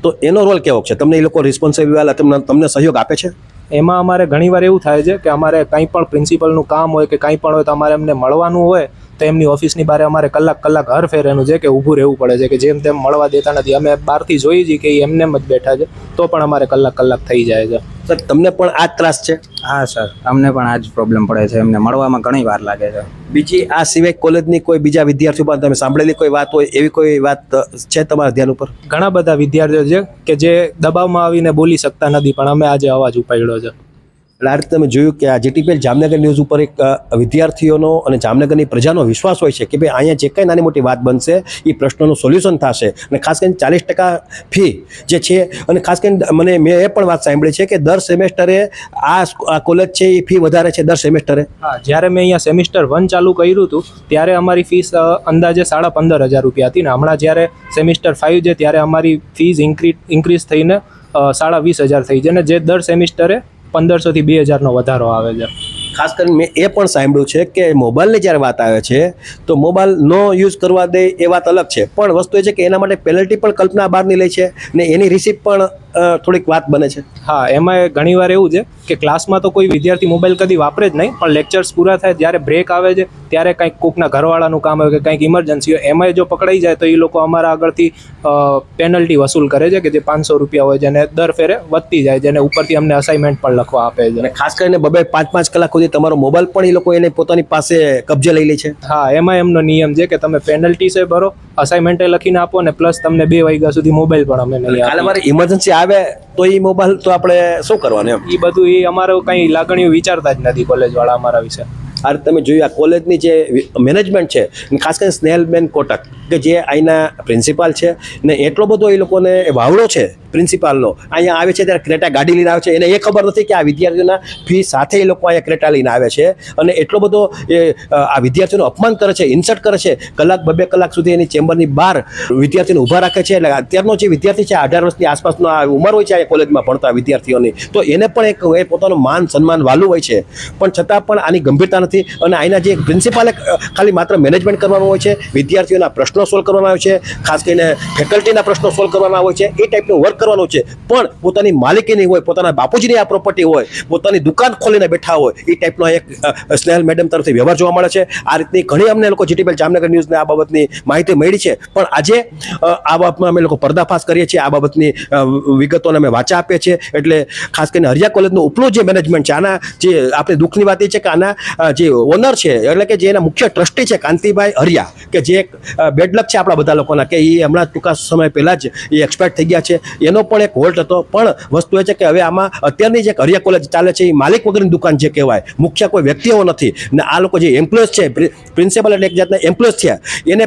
તો એનો રોલ કેવો છે? તમને એ લોકો રિસ્પોન્સિબલ વાળા તમને સહયોગ આપે છે? એમાં અમારે ઘણીવાર એવું થાય છે કે અમારે કંઈ પણ પ્રિન્સિપલનું કામ હોય કે કંઈ પણ હોય તો અમારે એમને મળવાનું હોય તો એમની ઓફિસની બહાર અમારે કલાક હર ફેર એનું છે કે ઊભું રહેવું પડે છે, કે જેમ તેમ મળવા દેતા નથી. અમે બહારથી જોઈએ છીએ કે એ એમને જ બેઠા છે તો પણ અમારે કલાક થઈ જાય છે. સર તમને પણ આ જ ત્રાસ છે? હા સર, અમને પણ આ જ પ્રોબ્લેમ પડે છે, એમને મળવામાં ઘણી વાર લાગે છે. બીજી આ સિવાય કોલેજની કોઈ બીજા વિદ્યાર્થીઓ પર તમે સાંભળેલી કોઈ વાત હોય, એવી કોઈ વાત છે તમારા ધ્યાન ઉપર? ઘણા બધા વિદ્યાર્થીઓ છે કે જે દબાવમાં આવીને બોલી શકતા નથી, પણ અમે આજે અવાજ ઉપાડ્યો છે. એટલે આ રીતે તમે જોયું કે આ જીટીપીએલ જામનગર ન્યૂઝ ઉપર એક વિદ્યાર્થીઓનો અને જામનગરની પ્રજાનો વિશ્વાસ હોય છે કે ભાઈ અહીંયા જે કંઈ નાની મોટી વાત બનશે એ પ્રશ્નોનું સોલ્યુશન થશે. અને ખાસ કરીને 40% ફી જે છે, અને ખાસ કરીને મેં એ પણ વાત સાંભળી છે કે દર સેમેસ્ટરે આ કોલેજ છે એ ફી વધારે છે દર સેમેસ્ટરે. હા, જ્યારે મેં અહીંયા સેમિસ્ટર 1 ચાલુ કર્યું હતું ત્યારે અમારી ફીસ અંદાજે 15,500 રૂપિયા હતી, ને હમણાં જ્યારે સેમિસ્ટર 5 છે ત્યારે અમારી ફીસ ઇન્ક્રીઝ થઈને 20,500 થઈ છે, ને જે દર સેમિસ્ટરે 1,500 થી 2,000નો વધારો આવે છે. ખાસ કરીને મેં એ પણ સાંભળ્યું છે કે મોબાઈલની જ્યારે વાત આવે છે તો મોબાઈલ નો યુઝ કરવા દે એ વાત અલગ છે, પણ વસ્તુ એ છે કે એના માટે પેનલ્ટી પણ કલ્પના બહારની લે છે ને એની રિસીપ્ટ પણ થોડીક વાત બને છે. હા, એમાં ઘણીવાર એવું છે કે ક્લાસમાં તો કોઈ વિદ્યાર્થી મોબાઈલ કદી વાપરે જ નહીં, પણ લેક્ચર્સ પૂરા થાય જ્યારે બ્રેક આવે છે ત્યારે કંઈક કોકના ઘરવાળાનું કામ હોય કે કંઈક ઇમરજન્સી હોય, એમાંય જો પકડાઈ જાય તો એ લોકો અમારા આગળથી પેનલ્ટી વસૂલ કરે છે કે જે 500 રૂપિયા હોય, જેને દર ફેરે વધતી જાય, જેને ઉપરથી અમને અસાઇનમેન્ટ પણ લખવા આપે છે. અને ખાસ કરીને 5 કલાક સુધી તમારો મોબાઈલ પણ એ લોકો એને પોતાની પાસે કબજે લઈ લે છે. હા, એમાં એમનો નિયમ છે કે તમે પેનલ્ટી છે ભરો, અસાઇનમેન્ટ લખીને આપો, ને પ્લસ તમને 2 વાગ્યા સુધી મોબાઈલ પણ અમે નહીં આપીએ. અમારે ઇમરજન્સી આવે તો એ મોબાઈલ તો આપણે શું કરવાનું એમ? એ બધું એ અમારું કંઈ લાગણીઓ વિચારતા જ નથી કોલેજવાળા અમારા વિશે. આ રીતે તમે જોયું આ કોલેજની જે મેનેજમેન્ટ છે, ખાસ કરીને સ્નેહલબેન કોટક કે જે અહીંના પ્રિન્સિપાલ છે, ને એટલો બધો એ લોકોને વાવડો છે પ્રિન્સિપાલનો. અહીંયા આવે છે ત્યારે ક્રેટા ગાડી લઈને આવે છે, એને એ ખબર નથી કે આ વિદ્યાર્થીઓના ફી સાથે એ લોકો અહીંયા ક્રેટા લઈને આવે છે, અને એટલો બધો આ વિદ્યાર્થીઓનું અપમાન કરે છે, ઇન્સલ્ટ કરે છે. 2 કલાક સુધી એની ચેમ્બરની બહાર વિદ્યાર્થીને ઊભા રાખે છે. એટલે અત્યારનો જે વિદ્યાર્થી છે 18 વર્ષની આસપાસનો આ ઉંમર હોય છે આ કોલેજમાં ભણતા વિદ્યાર્થીઓની, તો એને પણ એક પોતાનું માન સન્માન વાલું હોય છે, પણ છતાં પણ આની ગંભીરતા નથી. અને અહીંના જે પ્રિન્સિપાલે ખાલી માત્ર મેનેજમેન્ટ કરવાનું હોય છે, વિદ્યાર્થીઓના પ્રશ્નો સોલ્વ કરવાના હોય છે, ખાસ કરીને ફેકલ્ટીના પ્રશ્નો સોલ્વ કરવાના હોય છે, એ ટાઈપનું વર્ક કરવાનો છે, પણ પોતાની માલિકીની હોય, પોતાના બાપુજીની આ પ્રોપર્ટી હોય, પોતાની દુકાન ખોલીને બેઠા હોય, એ ટાઈપનો એક સ્નેહલ મેડમ તરફથી વ્યવહાર જોવા મળે છે. આ રીતની ઘણી અમને લોકો જીટીપીએલ જામનગર ન્યૂઝને આ બાબતની માહિતી મળી છે, પણ આજે આ બાબતમાં અમે લોકો પર્દાફાશ કરીએ છીએ, આ બાબતની વિગતોને અમે વાચા આપીએ છીએ. એટલે ખાસ કરીને હરિયા કોલેજનું ઉપલું જે મેનેજમેન્ટ છે, આના જે આપણે દુઃખની વાત એ છે કે આના જે ઓનર છે, એટલે કે જે એના મુખ્ય ટ્રસ્ટી છે કાંતિભાઈ હરિયા, કે જે એક બેડલક છે આપણા બધા લોકોના, કે એ હમણાં ટૂંકા સમય પહેલાં જ એ એક્સપાયર થઈ ગયા છે. એનો પણ એક હોલ્ટ હતો. પણ વસ્તુ એ છે કે હવે આમાં અત્યારની જે હરિયા કોલેજ ચાલે છે એ માલિક વગરની દુકાન જે કહેવાય, મુખ્ય કોઈ વ્યક્તિઓ નથી, ને આ લોકો જે એમ્પ્લોયઝ છે, પ્રિન્સિપલ એટલે એક જાતના એમ્પ્લોયઝ થયા, એને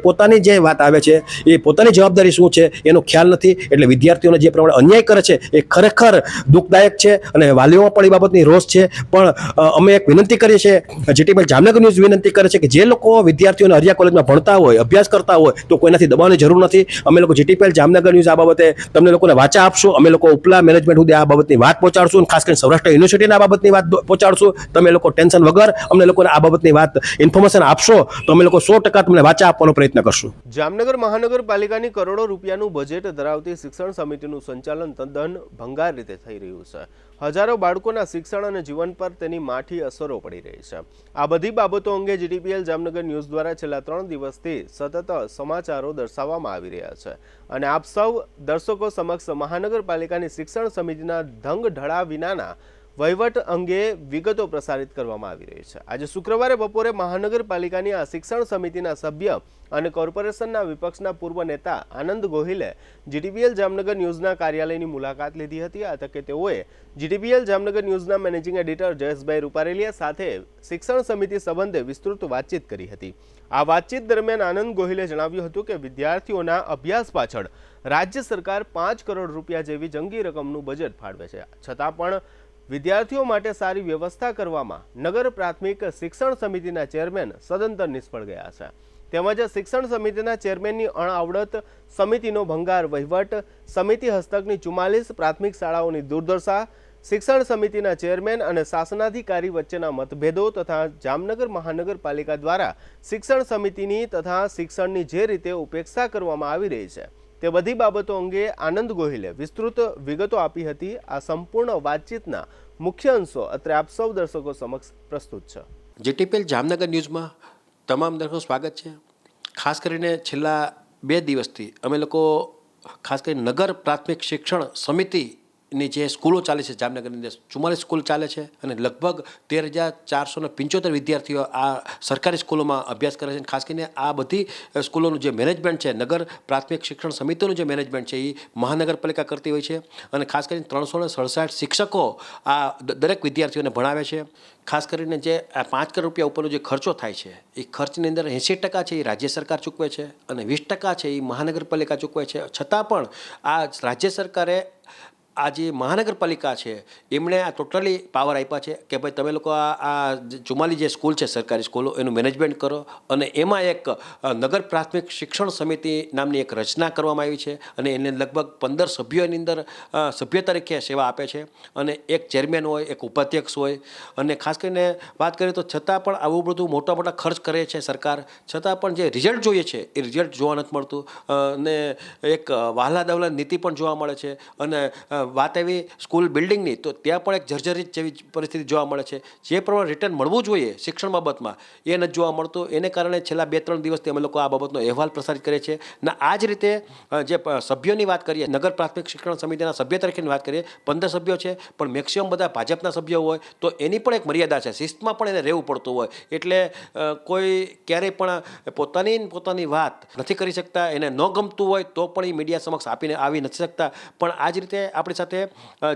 પોતાની જે વાત આવે છે એ પોતાની જવાબદારી શું છે એનો ખ્યાલ નથી. એટલે વિદ્યાર્થીઓને જે પ્રમાણે અન્યાય કરે છે એ ખરેખર દુઃખદાયક છે, અને વાલીઓમાં પણ એ બાબતની રોષ છે. પણ અમે એક વિનંતી કરીએ છીએ, જીટીપીએલ જામનગર ન્યૂઝ વિનંતી કરે છે કે જે લોકો વિદ્યાર્થીઓને હરિયા કોલેજમાં ભણતા હોય, અભ્યાસ કરતા હોય, તો કોઈનાથી દબાવવાની જરૂર નથી. અમે લોકો જીટીપીએલ જામનગર ન્યૂઝ આ બાબતે તમને લોકોને વાચા આપશું. અમે લોકો ઉપલા મેનેજમેન્ટ સુધી આ બાબતની વાત પહોંચાડશું, ખાસ કરીને સૌરાષ્ટ્ર યુનિવર્સિટીને આ બાબતની વાત પહોંચાડશું. તમે લોકો ટેન્શન વગર અમને લોકોને આ બાબતની વાત ઇન્ફોર્મેશન આપશો તો અમે લોકો 100% તમને વાચા આપવાનો પ્રયત્ન કરશું. જામનગર મહાનગરપાલિકાની કરોડો રૂપિયાનું બજેટ ધરાવતી શિક્ષણ સમિતિનું સંચાલન તદ્દન ભંગાર રીતે થઈ રહ્યું છે. હજારો બાળકોના શિક્ષણ અને જીવન પર તેની માઠી અસરો પડી રહી છે. આ બધી બાબતો અંગે જીટીપીએલ જામનગર ન્યૂઝ દ્વારા છેલ્લા 3 દિવસથી સતત સમાચારો દર્શાવવામાં આવી રહ્યા છે, અને આપ સૌ દર્શકો સમક્ષ મહાનગરપાલિકાની શિક્ષણ સમિતિના ધંગ ઢળા વિનાના વહીવટ અંગે વિગતો પ્રસારિત કરવામાં આવી રહી છે. આજે શુક્રવારે બપોરે મહાનગરપાલિકાની આ શિક્ષણ સમિતિના સભ્ય અને કોર્પોરેશનના વિપક્ષના પૂર્વ નેતા આનંદ ગોહિલે જીટીપીએલ જામનગર ન્યૂઝના કાર્યાલયની મુલાકાત લીધી હતી. આ તકે તેઓએ જીટીપીએલ જામનગર ન્યૂઝના મેનેજિંગ એડિટર જયેશભાઈ રૂપારેલિયા સાથે શિક્ષણ સમિતિ સંબંધે વિસ્તૃત વાતચીત કરી હતી. આ વાતચીત દરમિયાન આનંદ ગોહિલે જણાવ્યું હતું કે વિદ્યાર્થીઓના અભ્યાસ પાછળ રાજ્ય સરકાર 5 કરોડ રૂપિયા જેવી જંગી રકમનું બજેટ ફાળવે છે, છતાં પણ વિદ્યાર્થીઓ માટે સારી વ્યવસ્થા કરવામાં નગર પ્રાથમિક શિક્ષણ સમિતિના ચેરમેન સદંતર નિષ્ફળ ગયા છે. તેમજ શિક્ષણ સમિતિના ચેરમેનની અણઆવડત, સમિતિનો ભંગાર વહીવટ, સમિતિ હસ્તકની 44 પ્રાથમિક શાળાઓની દુર્દશા, શિક્ષણ સમિતિના ચેરમેન અને શાસનાધિકારી વચ્ચેના મતભેદો તથા જામનગર મહાનગરપાલિકા દ્વારા શિક્ષણ સમિતિની તથા શિક્ષણની જે રીતે ઉપેક્ષા કરવામાં આવી રહી છે તે બધી બાબતો અંગે આનંદ ગોહિલે વિસ્તૃત વિગતો આપી હતી. આ સંપૂર્ણ વાતચીતના મુખ્ય અંશો અત્રે આપ સૌ દર્શકો સમક્ષ પ્રસ્તુત છે. જીટીપીએલ જામનગર ન્યૂઝમાં તમામ દર્શકોનું સ્વાગત છે. ખાસ કરીને છેલ્લા 2 દિવસથી અમે લોકો ખાસ કરીને નગર પ્રાથમિક શિક્ષણ સમિતિની જે સ્કૂલો ચાલે છે જામનગરની અંદર 44 સ્કૂલ ચાલે છે, અને લગભગ 13,475 વિદ્યાર્થીઓ આ સરકારી સ્કૂલોમાં અભ્યાસ કરે છે. ખાસ કરીને આ બધી સ્કૂલોનું જે મેનેજમેન્ટ છે, નગર પ્રાથમિક શિક્ષણ સમિતિનું જે મેનેજમેન્ટ છે, એ મહાનગરપાલિકા કરતી હોય છે. અને ખાસ કરીને 367 શિક્ષકો આ દરેક વિદ્યાર્થીઓને ભણાવે છે. ખાસ કરીને જે આ 5 કરોડ રૂપિયા ઉપરનો જે ખર્ચો થાય છે, એ ખર્ચની અંદર 80% છે એ રાજ્ય સરકાર ચૂકવે છે, અને 20% છે એ મહાનગરપાલિકા ચૂકવે છે. છતાં પણ આ રાજ્ય સરકારે આ જે મહાનગરપાલિકા છે એમણે આ ટોટલી પાવર આપ્યા છે કે ભાઈ તમે લોકો આ 44 જે સ્કૂલ છે સરકારી સ્કૂલો એનું મેનેજમેન્ટ કરો, અને એમાં એક નગર પ્રાથમિક શિક્ષણ સમિતિ નામની એક રચના કરવામાં આવી છે, અને એને લગભગ 15 સભ્યોની અંદર સભ્ય તરીકે સેવા આપે છે, અને એક ચેરમેન હોય, એક ઉપાધ્યક્ષ હોય. અને ખાસ કરીને વાત કરીએ તો છતાં પણ આવું બધું મોટા ખર્ચ કરે છે સરકાર, છતાં પણ જે રિઝલ્ટ જોઈએ છે એ રિઝલ્ટ જોવા નથી મળતું, અને એક વહાલા દવલા નીતિ પણ જોવા મળે છે. અને વાત આવી સ્કૂલ બિલ્ડિંગની, તો ત્યાં પણ એક જર્જરિત જેવી પરિસ્થિતિ જોવા મળે છે. જે પ્રમાણે રિટર્ન મળવું જોઈએ શિક્ષણ બાબતમાં એ નથી જોવા મળતું. એને કારણે છેલ્લા 2-3 દિવસથી અમે લોકો આ બાબતનો અહેવાલ પ્રસારિત કરીએ છીએ. ને આ જ રીતે જે સભ્યોની વાત કરીએ, નગર પ્રાથમિક શિક્ષણ સમિતિના સભ્ય તરીકેની વાત કરીએ, 15 સભ્યો છે, પણ મેક્સિમમ બધા ભાજપના સભ્યો હોય, તો એની પણ એક મર્યાદા છે, શિસ્તમાં પણ એને રહેવું પડતું હોય. એટલે કોઈ ક્યારેય પણ પોતાની વાત નથી કરી શકતા. એને ન ગમતું હોય તો પણ એ મીડિયા સમક્ષ આવી નથી શકતા. પણ આ જ રીતે આપણી સાથે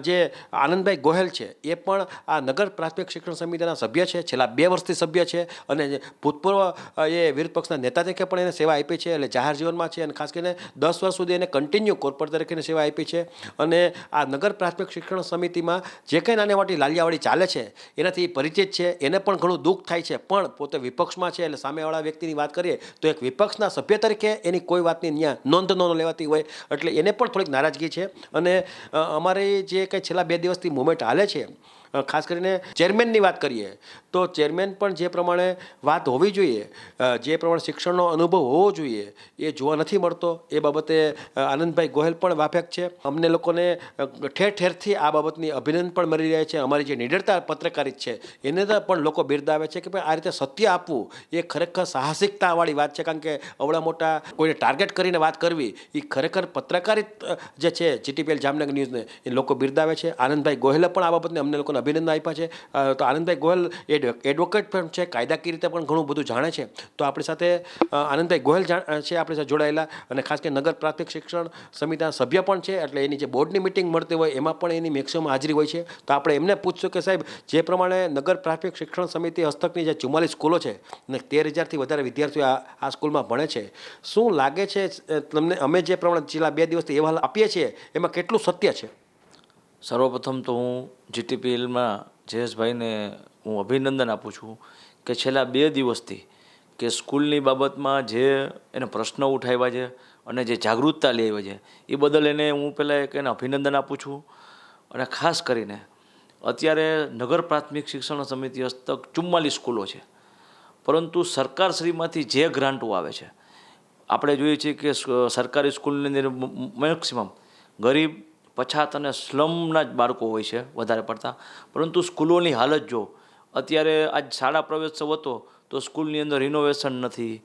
જે આનંદભાઈ ગોહેલ છે એ પણ આ નગર પ્રાથમિક શિક્ષણ સમિતિના સભ્ય છે, છેલ્લા 2 વર્ષથી સભ્ય છે, અને ભૂતપૂર્વ એ વિરોધ પક્ષના નેતા તરીકે પણ એને સેવા આપી છે, એટલે જાહેર જીવનમાં છે, અને ખાસ કરીને 10 વર્ષ સુધી એને કન્ટિન્યુ કોર્પોરેટ તરીકે સેવા આપી છે. અને આ નગર પ્રાથમિક શિક્ષણ સમિતિમાં જે કંઈ નાની મોટી લાલિયાવાડી ચાલે છે એનાથી પરિચિત છે. એને પણ ઘણું દુઃખ થાય છે, પણ પોતે વિપક્ષમાં છે, એટલે સામેવાળા વ્યક્તિની વાત કરીએ તો એક વિપક્ષના સભ્ય તરીકે એની કોઈ વાતની ત્યાં નોંધ ન લેવાતી હોય, એટલે એને પણ થોડીક નારાજગી છે. અને અમારી જે કંઈ છેલ્લા 2 દિવસથી મુવમેન્ટ હાલે છે ખાસ કરીને ચેરમેનની વાત કરીએ તો ચેરમેન પણ જે પ્રમાણે વાત હોવી જોઈએ, જે પ્રમાણે શિક્ષણનો અનુભવ હોવો જોઈએ એ જોવા નથી મળતો. એ બાબતે આનંદભાઈ ગોહિલ પણ વાફેક છે. અમને લોકોને ઠેર ઠેરથી આ બાબતની અભિનંદન પણ મળી રહ્યા છે. અમારી જે નિડરતા પત્રકારિત છે એને પણ લોકો બિરદાવે છે કે ભાઈ આ રીતે સત્ય આપવું એ ખરેખર સાહસિકતાવાળી વાત છે. કારણ કે અવળા મોટા કોઈને ટાર્ગેટ કરીને વાત કરવી એ ખરેખર પત્રકારિત જે છે GTPL જામનગર ન્યૂઝને એ લોકો બિરદાવે છે. આનંદભાઈ ગોહિલે પણ આ બાબતને અમને લોકોને અભિનંદન આપ્યા છે. તો આનંદભાઈ ગોહિલ એડવોકેટ પણ છે, કાયદાકીય રીતે પણ ઘણું બધું જાણે છે. તો આપણી સાથે આનંદભાઈ ગોહિલ છે આપણી સાથે જોડાયેલા, અને ખાસ કરીને નગર પ્રાથમિક શિક્ષણ સમિતિના સભ્ય પણ છે. એટલે એની જે બોર્ડની મિટિંગ મળતી હોય એમાં પણ એની મેક્સિમમ હાજરી હોય છે. તો આપણે એમને પૂછશું કે સાહેબ, જે પ્રમાણે નગર પ્રાથમિક શિક્ષણ સમિતિ હસ્તકની જે 44 સ્કૂલો છે અને 13,000થી વધારે વિદ્યાર્થીઓ આ સ્કૂલમાં ભણે છે, શું લાગે છે તમને અમે જે પ્રમાણે છેલ્લા 2 દિવસથી અહેવાલ આપીએ છીએ એમાં કેટલું સત્ય છે? સર્વપ્રથમ તો હું GTPLમાં જયેશભાઈને હું અભિનંદન આપું છું કે છેલ્લા 2 દિવસથી કે સ્કૂલની બાબતમાં જે એને પ્રશ્નો ઉઠાવ્યા છે અને જે જાગૃતતા લઈ આવ્યા છે એ બદલ એને હું પહેલાં એને અભિનંદન આપું છું. અને ખાસ કરીને અત્યારે નગર પ્રાથમિક શિક્ષણ સમિતિ હસ્તક 44 સ્કૂલો છે, પરંતુ સરકારશ્રીમાંથી જે ગ્રાન્ટો આવે છે આપણે જોઈએ છીએ કે સરકારી સ્કૂલની અંદર મેક્સિમમ ગરીબ, પછાત અને સ્લમના જ બાળકો હોય છે વધારે પડતા. પરંતુ સ્કૂલોની હાલત જો અત્યારે આજ શાળા પ્રવેશોત્સવ હતો તો સ્કૂલની અંદર રિનોવેશન નથી,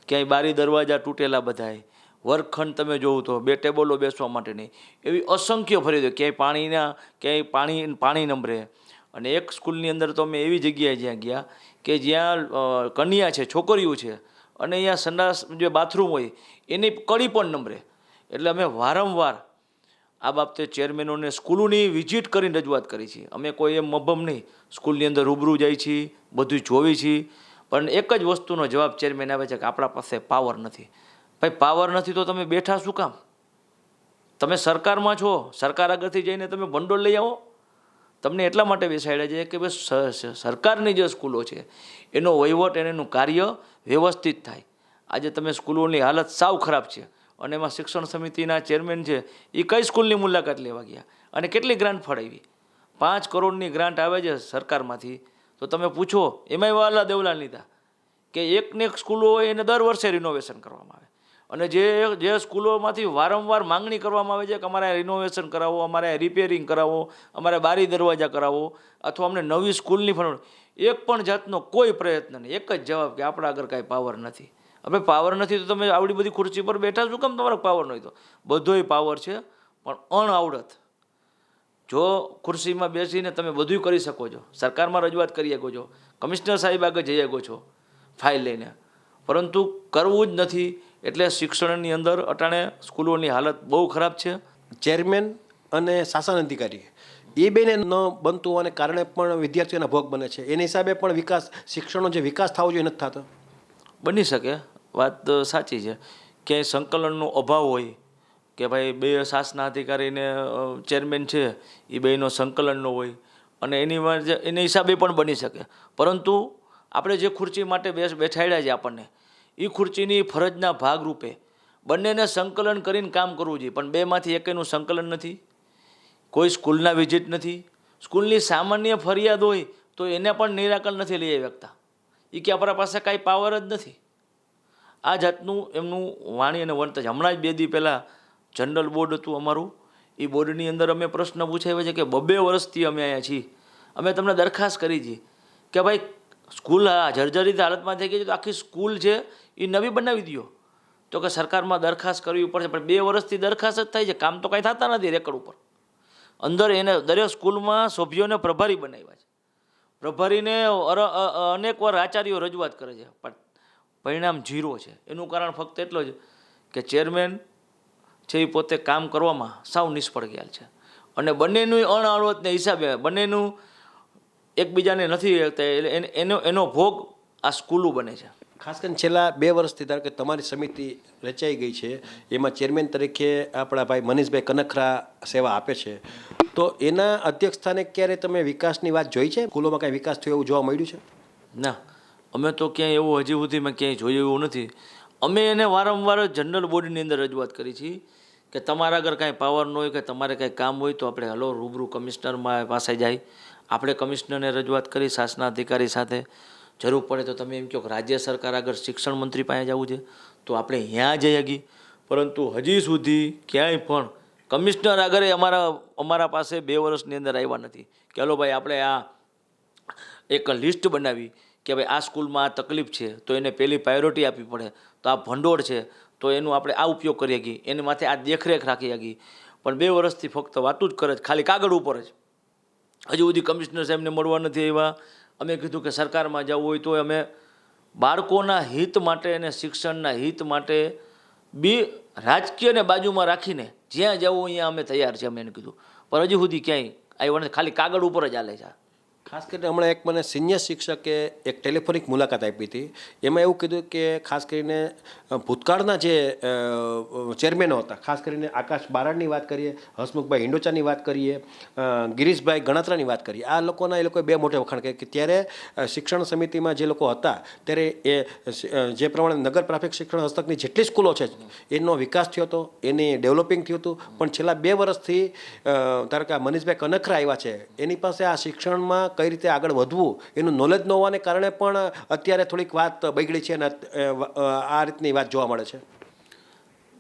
ક્યાંય બારી દરવાજા તૂટેલા બધાય, વર્ગખંડ તમે જોવું તો 2 ટેબલો બેસવા માટેની એવી અસંખ્ય ફરિયાદો, ક્યાંય પાણી નંબરે. અને એક સ્કૂલની અંદર તો અમે એવી જગ્યાએ જ્યાં ગયા કે જ્યાં કન્યા છે, છોકરીઓ છે, અને અહીંયા સંડાસ જે બાથરૂમ હોય એની કડી પણ નંબરે. એટલે અમે વારંવાર આ બાબતે ચેરમેનોને સ્કૂલોની વિઝિટ કરીને રજૂઆત કરી છે. અમે કોઈ એમ મભમ નહીં, સ્કૂલની અંદર રૂબરૂ જાય છીએ, બધું જોવી છીએ, પણ એક જ વસ્તુનો જવાબ ચેરમેન આવે છે કે આપણા પાસે પાવર નથી. ભાઈ પાવર નથી તો તમે બેઠા શું કામ? તમે સરકારમાં છો, સરકાર આગળથી જઈને તમે ભંડોળ લઈ આવો. તમને એટલા માટે બેસાડ્યા છે કે ભાઈ સરકારની જે સ્કૂલો છે એનો વહીવટ અને એનું કાર્ય વ્યવસ્થિત થાય. આજે તમે સ્કૂલોની હાલત સાવ ખરાબ છે અને એમાં શિક્ષણ સમિતિના ચેરમેન છે એ કઈ સ્કૂલની મુલાકાત લેવા ગયા અને કેટલી ગ્રાન્ટ ફળાવી? 5 કરોડની ગ્રાન્ટ આવે છે સરકારમાંથી, તો તમે પૂછો એમાંય વાલા દેવલા લીધા કે એકને એક સ્કૂલો હોય એને દર વર્ષે રિનોવેશન કરવામાં આવે. અને જે સ્કૂલોમાંથી વારંવાર માંગણી કરવામાં આવે છે કે અમારે રિનોવેશન કરાવો, અમારે રિપેરિંગ કરાવો, અમારે બારી દરવાજા કરાવો, અથવા અમને નવી સ્કૂલની ફરજ, એક પણ જાતનો કોઈ પ્રયત્ન નહીં. એક જ જવાબ કે આપણા આગળ કાંઈ પાવર નથી. હવે પાવર નથી તો તમે આવડી બધી ખુરશી પર બેઠા શું કામ? તમારો પાવર નહીં તો બધોય પાવર છે, પણ અણઆવડત. જો ખુરશીમાં બેસીને તમે બધું કરી શકો છો, સરકારમાં રજૂઆત કરી શકો છો, કમિશનર સાહેબ આગળ જઈ શકો છો ફાઇલ લઈને, પરંતુ કરવું જ નથી. એટલે શિક્ષણની અંદર અટાણે સ્કૂલોની હાલત બહુ ખરાબ છે. ચેરમેન અને શાસન અધિકારી એ બેને ન બનતું હોવાને કારણે પણ વિદ્યાર્થીઓના ભોગ બને છે. એના હિસાબે પણ શિક્ષણનો જે વિકાસ થવો જોઈએ નથી થતો. બની શકે, વાત સાચી છે. ક્યાંય સંકલનનો અભાવ હોય કે ભાઈ 2 શાસના અધિકારીને ચેરમેન છે એ બેનો સંકલનનો હોય, અને એની હિસાબે પણ બની શકે. પરંતુ આપણે જે ખુરશી માટે બેઠાડ્યા છે આપણને, એ ખુરશીની ફરજના ભાગરૂપે બંનેને સંકલન કરીને કામ કરવું જોઈએ. પણ બેમાંથી એકેયનું સંકલન નથી. કોઈ સ્કૂલના વિઝિટ નથી. સ્કૂલની સામાન્ય ફરિયાદ હોય તો એને પણ નિરાકરણ નથી લઈ આવી શકતા. એ કે આપણા પાસે કાંઈ પાવર જ નથી. આ જાતનું એમનું વાણી અને વર્તન. હમણાં જ 2 દી પહેલાં જનરલ બોર્ડ હતું અમારું, એ બોર્ડની અંદર અમે પ્રશ્ન પૂછાવ્યા છે કે 2 વર્ષથી અમે અહીંયા છીએ, અમે તમને દરખાસ્ત કરી છે કે ભાઈ સ્કૂલ જર્જરિત હાલતમાં થઈ ગઈ છે તો આખી સ્કૂલ છે એ નવી બનાવી દો. તો કે સરકારમાં દરખાસ્ત કરવી પડશે, પણ 2 વર્ષથી દરખાસ્ત જ થાય છે, કામ તો કાંઈ થતા નથી રેકર્ડ ઉપર. અંદર એને દરેક સ્કૂલમાં સભ્યોને પ્રભારી બનાવ્યા છે. પ્રભારીને અનેકવાર આચાર્યો રજૂઆત કરે છે, પણ પરિણામ 0 છે. એનું કારણ ફક્ત એટલો જ કે ચેરમેન છે એ પોતે કામ કરવામાં સાવ નિષ્ફળ ગયા છે. અને બંનેનું અણઆવડતને હિસાબે બંનેનું એકબીજાને નથી એનો ભોગ આ સ્કૂલો બને છે. ખાસ કરીને છેલ્લા 2 વર્ષથી ધારો કે તમારી સમિતિ રચાઈ ગઈ છે, એમાં ચેરમેન તરીકે આપણા ભાઈ મનીષભાઈ કનખરા સેવા આપે છે, તો એના અધ્યક્ષ સ્થાને ક્યારે તમે વિકાસની વાત જોઈ છે? સ્કૂલોમાં કાંઈ વિકાસ થયો એવું જોવા મળ્યું છે? ના, અમે તો ક્યાંય એવું હજી સુધી મેં ક્યાંય જોયું એવું નથી. અમે એને વારંવાર જનરલ બોડીની અંદર રજૂઆત કરી છે કે તમારા આગળ કાંઈ પાવર ન હોય કે તમારે કાંઈ કામ હોય તો આપણે હલો રૂબરૂ કમિશનરમાં પાસે જાય, આપણે કમિશનરને રજૂઆત કરી શાસના અધિકારી સાથે. જરૂર પડે તો તમે એમ કહો કે રાજ્ય સરકાર આગળ શિક્ષણ મંત્રી પાસે જવું છે તો આપણે ત્યાં જઈ શકીએ, પરંતુ હજી સુધી ક્યાંય પણ કમિશનર આગળ અમારા પાસે 2 વર્ષની અંદર આવ્યા નથી કે હલો ભાઈ આપણે આ એક લિસ્ટ બનાવી કે ભાઈ આ સ્કૂલમાં આ તકલીફ છે તો એને પહેલી પ્રાયોરિટી આપવી પડે, તો આ ભંડોળ છે તો એનું આપણે આ ઉપયોગ કરી શકીએ, એની માથે આ દેખરેખ રાખી શકીએ. પણ 2 વર્ષથી ફક્ત વાતું જ કરે છે, ખાલી કાગળ ઉપર જ. હજુ સુધી કમિશનર સાહેબને મળવા નથી આવ્યા. અમે કીધું કે સરકારમાં જવું હોય તો અમે બાળકોના હિત માટે અને શિક્ષણના હિત માટે રાજકીયને બાજુમાં રાખીને જ્યાં જવું અહીંયા અમે તૈયાર છીએ, અમે એને કીધું. પણ હજુ સુધી ક્યાંય આવ્યા નથી, ખાલી કાગળ ઉપર જ હાલે છે. ખાસ કરીને હમણાં એક મને સિનિયર શિક્ષકે એક ટેલિફોનિક મુલાકાત આપી હતી. એમાં એવું કીધું કે ખાસ કરીને ભૂતકાળના જે ચેરમેનો હતા, ખાસ કરીને આકાશ બારાડની વાત કરીએ, હસમુખભાઈ હિંડોચાની વાત કરીએ, ગિરીશભાઈ ગણાત્રાની વાત કરીએ, આ લોકોના એ લોકોએ 2 મોટે વખાણ કર્યા કે ત્યારે શિક્ષણ સમિતિમાં જે લોકો હતા ત્યારે એ જે પ્રમાણે નગર પ્રાથમિક શિક્ષણ હસ્તકની જેટલી સ્કૂલો છે એનો વિકાસ થયો હતો, એની ડેવલપિંગ થયું હતું. પણ છેલ્લા 2 વર્ષથી ધારો કે મનીષભાઈ કનખરા આવ્યા છે, એની પાસે આ શિક્ષણમાં કઈ રીતે આગળ વધવું એનું નોલેજ ન હોવાને કારણે પણ અત્યારે થોડીક વાત બગડી છે અને આ રીતની વાત જોવા મળે છે.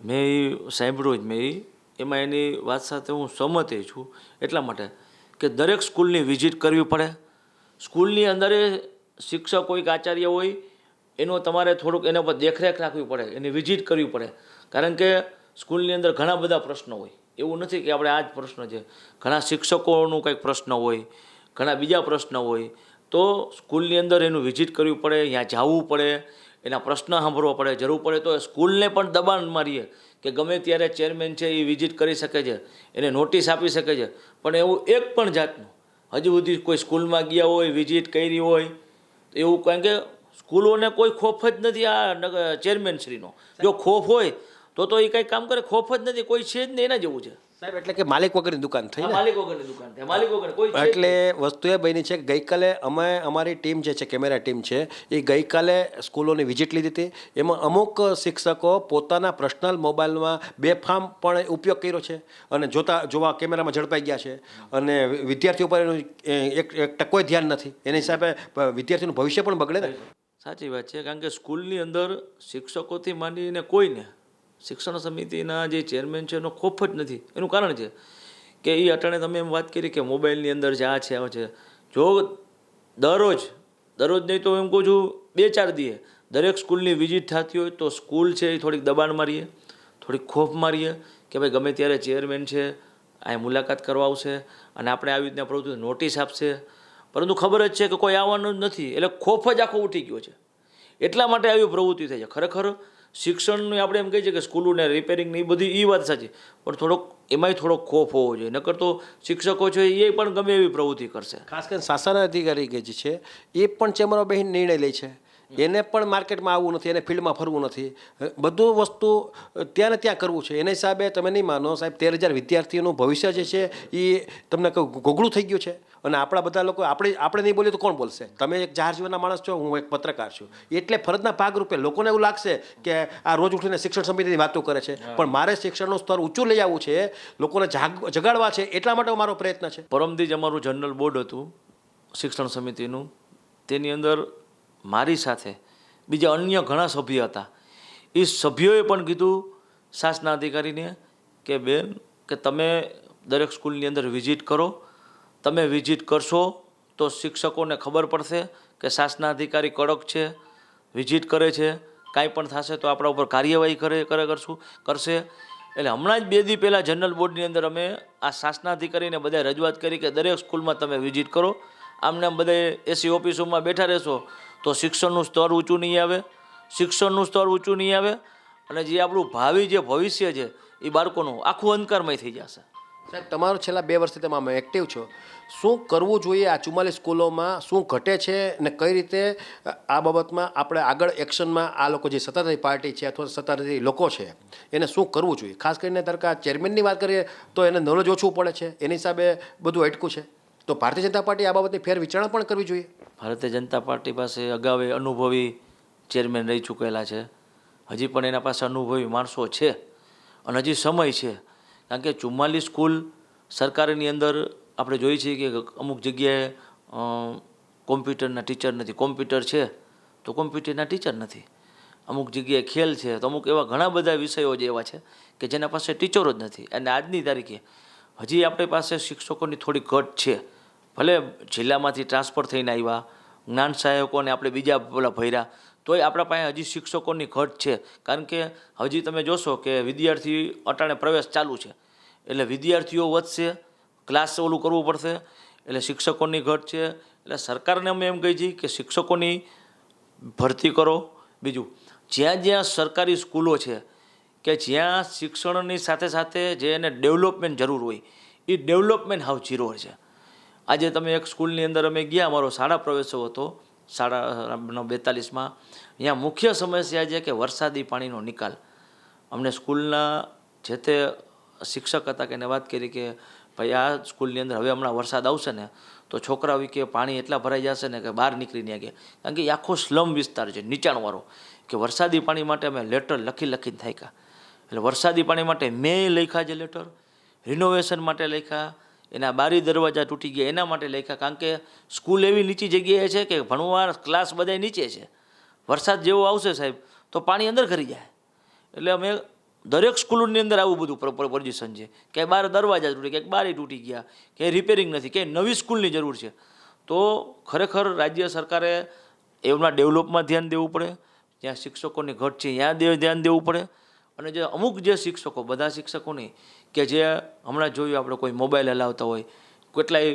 મેં એ સાંભળ્યું જ, એમાં એની વાત સાથે હું સહમત છું. એટલા માટે કે દરેક સ્કૂલની વિઝિટ કરવી પડે. સ્કૂલની અંદર શિક્ષક હોય કે આચાર્ય હોય એનો તમારે થોડુંક એના પર દેખરેખ રાખવી પડે, એની વિઝિટ કરવી પડે. કારણ કે સ્કૂલની અંદર ઘણા બધા પ્રશ્નો હોય. એવું નથી કે આપણે આ જ પ્રશ્ન છે, ઘણા શિક્ષકોનું કંઈક પ્રશ્ન હોય, ઘણા બીજા પ્રશ્ન હોય. તો સ્કૂલની અંદર એનું વિઝિટ કરવી પડે, ત્યાં જવું પડે, એના પ્રશ્ન સાંભળવા પડે. જરૂર પડે તો સ્કૂલને પણ દબાણ મારીએ કે ગમે ત્યારે ચેરમેન છે એ વિઝિટ કરી શકે છે, એને નોટિસ આપી શકે છે. પણ એવું એક પણ જાતનું હજુ સુધી કોઈ સ્કૂલમાં ગયા હોય, વિઝિટ કરી હોય એવું, કારણ કે સ્કૂલોને કોઈ ખોફ જ નથી આ ચેરમેનશ્રીનો. જો ખોફ હોય તો એ કંઈ કામ કરે, ખોફ જ નથી, કોઈ છે જ નહીં, એના જેવું છે સાહેબ. એટલે કે માલિક વગરની દુકાન થઈ ને, માલિક વગરની દુકાન થાય, માલિક વગર કોઈ છે જ એટલે વસ્તુ એ બની છે કે ગઈકાલે અમારી ટીમ જે છે, કેમેરા ટીમ છે, એ ગઈકાલે સ્કૂલોની વિઝિટ લીધી હતી. એમાં અમુક શિક્ષકો પોતાના પર્સનલ મોબાઈલમાં બેફામ પણ ઉપયોગ કર્યો છે અને જોવા કેમેરામાં ઝડપાઈ ગયા છે. અને વિદ્યાર્થીઓ પર એનું એક ટકોય ધ્યાન નથી. એની હિસાબે વિદ્યાર્થીનું ભવિષ્ય પણ બગડે ને. સાચી વાત છે. કારણ કે સ્કૂલની અંદર શિક્ષકોથી માંડીને કોઈને શિક્ષણ સમિતિના જે ચેરમેન છે એનો ખોફ જ નથી. એનું કારણ છે કે એ અટાણે તમે એમ વાત કરી કે મોબાઈલની અંદર જે આ છે આ છે. જો દરરોજ નહીં તો એમ કહું છું 2-4 દીએ દરેક સ્કૂલની વિઝિટ થતી હોય તો સ્કૂલ છે એ થોડીક દબાણ મારીએ, થોડીક ખોફ મારીએ કે ભાઈ ગમે ત્યારે ચેરમેન છે અહીં મુલાકાત કરવા આવશે અને આપણે આવી રીતના પ્રવૃત્તિ નોટિસ આપશે. પરંતુ ખબર જ છે કે કોઈ આવવાનું જ નથી, એટલે ખોફ જ આખો ઉઠી ગયો છે. એટલા માટે આવી પ્રવૃત્તિ થાય છે. ખરેખર શિક્ષણનું આપણે એમ કહીએ છીએ કે સ્કૂલોને રિપેરિંગની એ બધી એ વાત સાચી, પણ એમાંય થોડોક ખોફ હોવો જોઈએ. નકર તો શિક્ષકો છે એ પણ ગમે એવી પ્રવૃત્તિ કરશે. ખાસ કરીને શાસન અધિકારી જે છે એ પણ ચેમ્બરો બહેન નિર્ણય લે છે. એને પણ માર્કેટમાં આવવું નથી, એને ફિલ્ડમાં ફરવું નથી, બધું વસ્તુ ત્યાં ને ત્યાં કરવું છે. એના હિસાબે તમે નહીં માનો સાહેબ, 13,000 વિદ્યાર્થીઓનું ભવિષ્ય જે છે એ તમને ગોગળું થઈ ગયું છે. અને આપણા બધા લોકો આપણે નહીં બોલીએ તો કોણ બોલશે? તમે એક જાહેર જીવનના માણસ છો, હું એક પત્રકાર છું, એટલે ફરજના ભાગરૂપે લોકોને એવું લાગશે કે આ રોજ ઉઠીને શિક્ષણ સમિતિની વાતો કરે છે, પણ મારે શિક્ષણનું સ્તર ઊંચું લઈ આવવું છે, લોકોને જગાડવા છે, એટલા માટે મારો પ્રયત્ન છે. પરમદી જ અમારું જનરલ બોર્ડ હતું શિક્ષણ સમિતિનું. તેની અંદર મારી સાથે બીજા અન્ય ઘણા સભ્ય હતા. એ સભ્યોએ પણ કીધું શાસના અધિકારીને કે બેન કે તમે દરેક સ્કૂલની અંદર વિઝિટ કરો. તમે વિઝિટ કરશો તો શિક્ષકોને ખબર પડશે કે શાસના અધિકારી કડક છે, વિઝિટ કરે છે, કાંઈ પણ થશે તો આપણા ઉપર કાર્યવાહી કરશે. એટલે હમણાં જ 2 દી પહેલાં જનરલ બોર્ડની અંદર અમે આ શાસના અધિકારીને બધા રજૂઆત કરી કે દરેક સ્કૂલમાં તમે વિઝિટ કરો. આમને આમ બધા એસી ઓફિસોમાં બેઠા રહેશો તો શિક્ષણનું સ્તર ઊંચું નહીં આવે અને જે આપણું ભવિષ્ય છે એ બાળકોનું આખું અંધકારમય થઈ જશે. સાહેબ, તમારું છેલ્લા 2 વર્ષથી તમે આમાં એક્ટિવ છો. શું કરવું જોઈએ આ 44 સ્કૂલોમાં? શું ઘટે છે ને કઈ રીતે આ બાબતમાં આપણે આગળ એક્શનમાં આ લોકો જે સત્તાધારી પાર્ટી છે અથવા સત્તાધારી લોકો છે એને શું કરવું જોઈએ? ખાસ કરીને ધારો કે આ ચેરમેનની વાત કરીએ તો એને નોલેજ ઓછું પડે છે, એની હિસાબે બધું અટકું છે. તો ભારતીય જનતા પાર્ટી આ બાબતની ફેર વિચારણા પણ કરવી જોઈએ. ભારતીય જનતા પાર્ટી પાસે અગાઉ અનુભવી ચેરમેન રહી ચૂકેલા છે. હજી પણ એના પાસે અનુભવી માણસો છે અને હજી સમય છે. કારણ કે 44 સ્કૂલ સરકારની અંદર આપણે જોઈએ છીએ કે અમુક જગ્યાએ કોમ્પ્યુટરના ટીચર નથી, કોમ્પ્યુટર છે તો કોમ્પ્યુટરના ટીચર નથી, અમુક જગ્યાએ ખેલ છે તો અમુક એવા ઘણા બધા વિષયો જ એવા છે કે જેના પાસે ટીચરો જ નથી. અને આજની તારીખે હજી આપણી પાસે શિક્ષકોની થોડી ઘટ છે. ભલે જિલ્લામાંથી ટ્રાન્સફર થઈને આવ્યા, જ્ઞાન સહાયકોને આપણે બીજા પેલા ભર્યા, તોય આપણા પાસે હજી શિક્ષકોની ઘટ છે. કારણ કે હજી તમે જોશો કે વિદ્યાર્થી અટાણે પ્રવેશ ચાલુ છે એટલે વિદ્યાર્થીઓ વધશે, ક્લાસ ઓલું કરવું પડશે, એટલે શિક્ષકોની ઘટ છે. એટલે સરકારને અમે એમ કહી છીએ કે શિક્ષકોની ભરતી કરો. બીજું, જ્યાં જ્યાં સરકારી સ્કૂલો છે કે જ્યાં શિક્ષણની સાથે સાથે જે એને ડેવલપમેન્ટ જરૂર હોય એ ડેવલપમેન્ટ હાવ ઝીરો છે. આજે તમે એક સ્કૂલની અંદર અમે ગયા, અમારો શાળા પ્રવેશો હતો 42માં. અહીંયા મુખ્ય સમસ્યા છે કે વરસાદી પાણીનો નિકાલ. અમને સ્કૂલના જે તે શિક્ષક હતા કે એને વાત કરી કે ભાઈ આ સ્કૂલની અંદર હવે હમણાં વરસાદ આવશે ને તો છોકરાઓ કે પાણી એટલા ભરાઈ જશે ને કે બહાર નીકળી નહીં ગયા. કારણ કે એ આખો સ્લમ વિસ્તાર છે, નીચાણવાળો, કે વરસાદી પાણી માટે અમે લેટર લખીને થાક્યા. એટલે વરસાદી પાણી માટે મેં લખ્યા છે લેટર, રિનોવેશન માટે લખ્યા, એના બારી દરવાજા તૂટી ગયા એના માટે લખ્યા. કારણ કે સ્કૂલ એવી નીચી જગ્યાએ છે કે ભણવા ક્લાસ બધા નીચે છે, વરસાદ જેવો આવશે સાહેબ તો પાણી અંદર કરી જાય. એટલે અમે દરેક સ્કૂલોની અંદર આવું બધું પોઝિશન છે કે બાર દરવાજા તૂટી ગયા, બારી તૂટી ગયા, કે રિપેરિંગ નથી, કે નવી સ્કૂલની જરૂર છે. તો ખરેખર રાજ્ય સરકારે એમના ડેવલપમાં ધ્યાન દેવું પડે. જ્યાં શિક્ષકોની ઘટ છે ત્યાં ધ્યાન દેવું પડે. અને જે અમુક જે શિક્ષકો, બધા શિક્ષકો નહીં, કે જે હમણાં જોયું આપણે કોઈ મોબાઈલ હલાવતા હોય, કેટલાય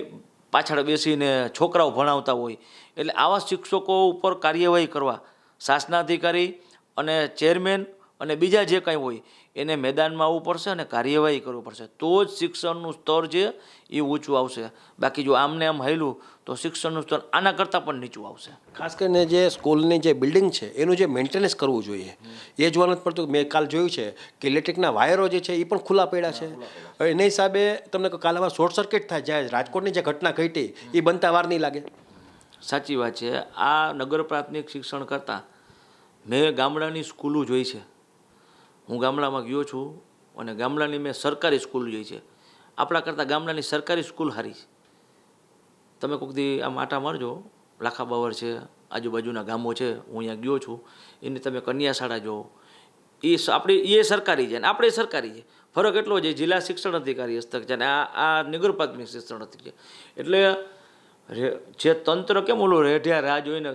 પાછળ બેસીને છોકરાઓ ભણાવતા હોય, એટલે આવા શિક્ષકો ઉપર કાર્યવાહી કરવા શાસનાધિકારી અને ચેરમેન અને બીજા જે કંઈ હોય એને મેદાનમાં આવવું પડશે અને કાર્યવાહી કરવી પડશે. તો જ શિક્ષણનું સ્તર છે એ ઊંચું આવશે. બાકી જો આમને આમ હાલ્યું તો શિક્ષણનું સ્તર આના કરતાં પણ નીચું આવશે. ખાસ કરીને જે સ્કૂલની જે બિલ્ડિંગ છે એનું જે મેન્ટેનન્સ કરવું જોઈએ એ જોવાનું જ પડતું. મેં કાલ જોયું છે કે ઇલેક્ટ્રિકના વાયરો જે છે એ પણ ખુલ્લા પડ્યા છે. હવે એના હિસાબે તમને કાલ આવા શોર્ટ સર્કિટ થાય. જ્યારે રાજકોટની જે ઘટના ઘટી એ બનતા વાર નહીં લાગે. સાચી વાત છે. આ નગર પ્રાથમિક શિક્ષણ કરતાં મેં ગામડાની સ્કૂલો જોઈ છે. હું ગામડામાં ગયો છું અને ગામડાની મેં સરકારી સ્કૂલ જોઈ છે. આપણા કરતાં ગામડાની સરકારી સ્કૂલ સારી છે. તમે કોઈક દી આમ આટા મારજો, લાખાબાવર છે, આજુબાજુના ગામો છે, હું અહીંયા ગયો છું, એની તમે કન્યા શાળા જુઓ, એ આપણી એ સરકારી છે ને આપણે સરકારી છે. ફરક એટલો છે જિલ્લા શિક્ષણ અધિકારી હસ્તક છે અને આ નગર પ્રાથમિક શિક્ષણ અધિકારી છે. એટલે જે તંત્ર કેમ ઓલું રેઢિયા રાહ જોઈને,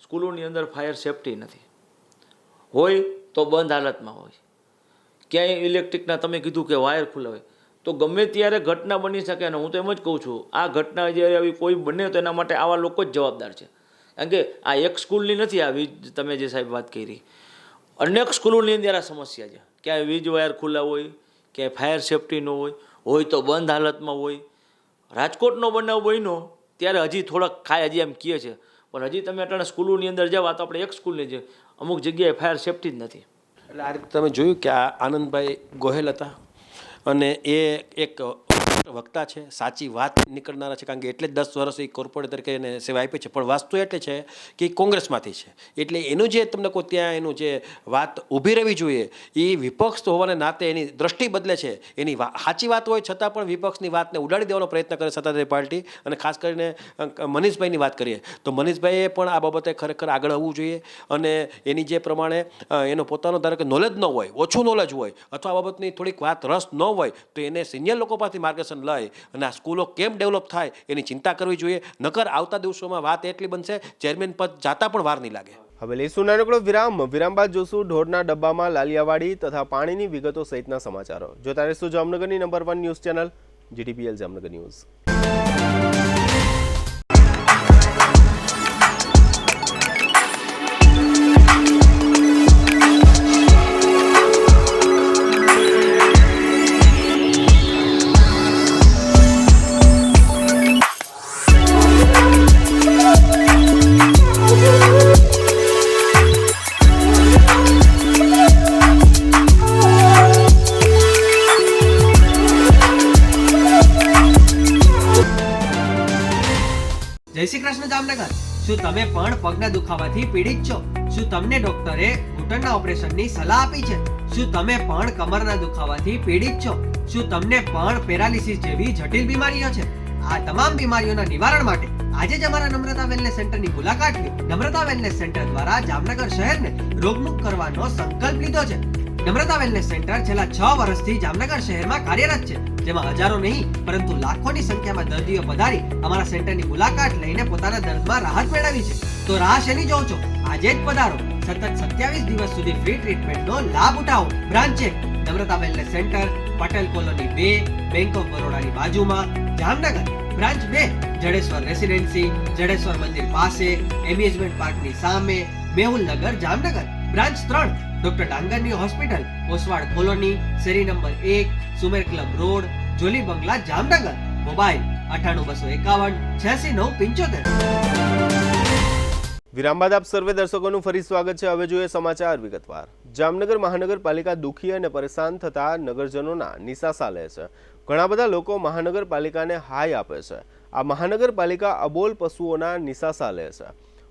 સ્કૂલોની અંદર ફાયર સેફટી નથી, હોય તો બંધ હાલતમાં હોય. ક્યાંય ઇલેક્ટ્રિકના તમે કીધું કે વાયર ખુલ્લા હોય તો ગમે ત્યારે ઘટના બની શકે. અને હું તો એમ જ કહું છું આ ઘટના જ્યારે આવી કોઈ બને તો એના માટે આવા લોકો જ જવાબદાર છે. કારણ કે આ એક સ્કૂલની નથી, આ વીજ તમે જે સાહેબ વાત કરી અનેક સ્કૂલોની અંદર આ સમસ્યા છે. ક્યાંય વીજ વાયર ખુલ્લા હોય, ક્યાંય ફાયર સેફટી ન હોય તો બંધ હાલતમાં હોય. રાજકોટનો બનાવ બન્યો ત્યારે હજી થોડાક ખાય હજી એમ કહે છે, પણ હજી તમે અટાણે સ્કૂલોની અંદર જાવ તો આપણે એક સ્કૂલની છે, અમુક જગ્યાએ ફાયર સેફટી જ નથી. એટલે આ રીતે તમે જોયું કે આ આનંદભાઈ ગોહેલ હતા અને એ એક વક્તા છે, સાચી વાત નીકળનારા છે. કારણ કે એટલે જ 10 વર્ષ એ કોર્પોરેટર તરીકે એને સેવા આપી છે. પણ વાસ્તુ એટલે છે કે એ કોંગ્રેસમાંથી છે, એટલે એનું જે તમને કહો ત્યાં એનું જે વાત ઊભી રહેવી જોઈએ એ વિપક્ષ હોવાને નાતે એની દ્રષ્ટિ બદલે છે. એની સાચી વાત હોય છતાં પણ વિપક્ષની વાતને ઉડાડી દેવાનો પ્રયત્ન કરે સત્તાધારી પાર્ટી. અને ખાસ કરીને મનીષભાઈની વાત કરીએ તો મનીષભાઈએ પણ આ બાબતે ખરેખર આગળ આવવું જોઈએ. અને એની જે પ્રમાણે એનો પોતાનો ધારો કે નોલેજ ન હોય, ઓછું નોલેજ હોય અથવા આ બાબતની થોડીક વાત રસ ન હોય તો એને સિનિયર લોકો પાસેથી માર્ગદર્શન લઈ અને આ સ્કૂલો કેમ ડેવલપ થાય એની ચિંતા કરવી જોઈએ. નકર આવતા દિવસોમાં વાત એટલી બનશે ચેરમેન પદ જાતા પણ વાર નહીં લાગે. હવે લઈશું નાનકડો વિરામ બાદ જોશું ઢોરના ડબ્બામાં લાલિયાવાડી તથા પાણીની વિગતો સહિતના સમાચારો. જોતા રહેશું જામનગરની number 1 news channel GTPL Jamnagar news. જય શ્રી કૃષ્ણ જામનગર. શું તમે પણ પગના દુખાવાથી પીડિત છો? શું તમને ડોક્ટરે ઘૂંટણના ઓપરેશનની સલાહ આપી છે? શું તમે પણ કમરના દુખાવાથી પીડિત છો? શું તમને પણ પેરાલિસિસ જેવી જટિલ બીમારીઓ છે? આ તમામ બીમારીઓના નિવારણ માટે આજે જ અમારા નમ્રતા વેલનેસ સેન્ટરની મુલાકાત લો. નમ્રતા વેલનેસ સેન્ટર દ્વારા જામનગર શહેરને રોગમુક્ત કરવાનો સંકલ્પ લીધો છે. નમ્રતા વેલનેસ સેન્ટર છેલ્લા 6 વર્ષથી જામનગર શહેરમાં કાર્યરત છે, જેમાં હજારો નહીં પરંતુ લાખોની સંખ્યામાં દર્દીઓ પધારી અમારા સેન્ટરની મુલાકાત લઈને પોતાના દર્દમાં રાહત મેળવી છે. તો રાહ શેની જોવો છો? આજે જ પધારો. સતત 27 દિવસ સુધી ફ્રી ટ્રીટમેન્ટનો લાભ ઉઠાવો. Branch 1 Namrata wellness centre, Patel colony 2, bank of બરોડાની બાજુમાં, જામનગર. બ્રાન્ચ 2 જડેશ્વર રેસિડેન્સી, જડેશ્વર મંદિર પાસે, એમ્યુઝમેન્ટ પાર્કની સામે, મેહુલ નગર, જામનગર. બ્રાન્ચ 3 ડોક્ટર ડાંગરની હોસ્પિટલ, ઓસવાડ કોલોની, શેરી number 1, Sumer club road, Jolly બંગલા, જામનગર. મોબાઈલ 982251 વિરામ બાદ આપ સર્વે દર્શકોનું ફરી સ્વાગત છે. હવે જોઈએ સમાચાર વિગતવાર. જામનગર મહાનગરપાલિકા દુઃખી અને પરેશાન થતા નગરજનોના નિશાસા લે છે. ઘણા બધા લોકો મહાનગરપાલિકાને હાય આપે છે. આ મહાનગરપાલિકા અબોલ પશુઓના નિશાસા લે છે.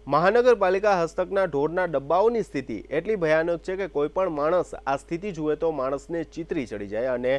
મહાનગરપાલિકા હસ્તકના ઢોરના ડબ્બાઓની સ્થિતિ એટલી ભયાનક છે કે કોઈ પણ માણસ આ સ્થિતિ જુએ તો માણસને ચીતરી ચડી જાય અને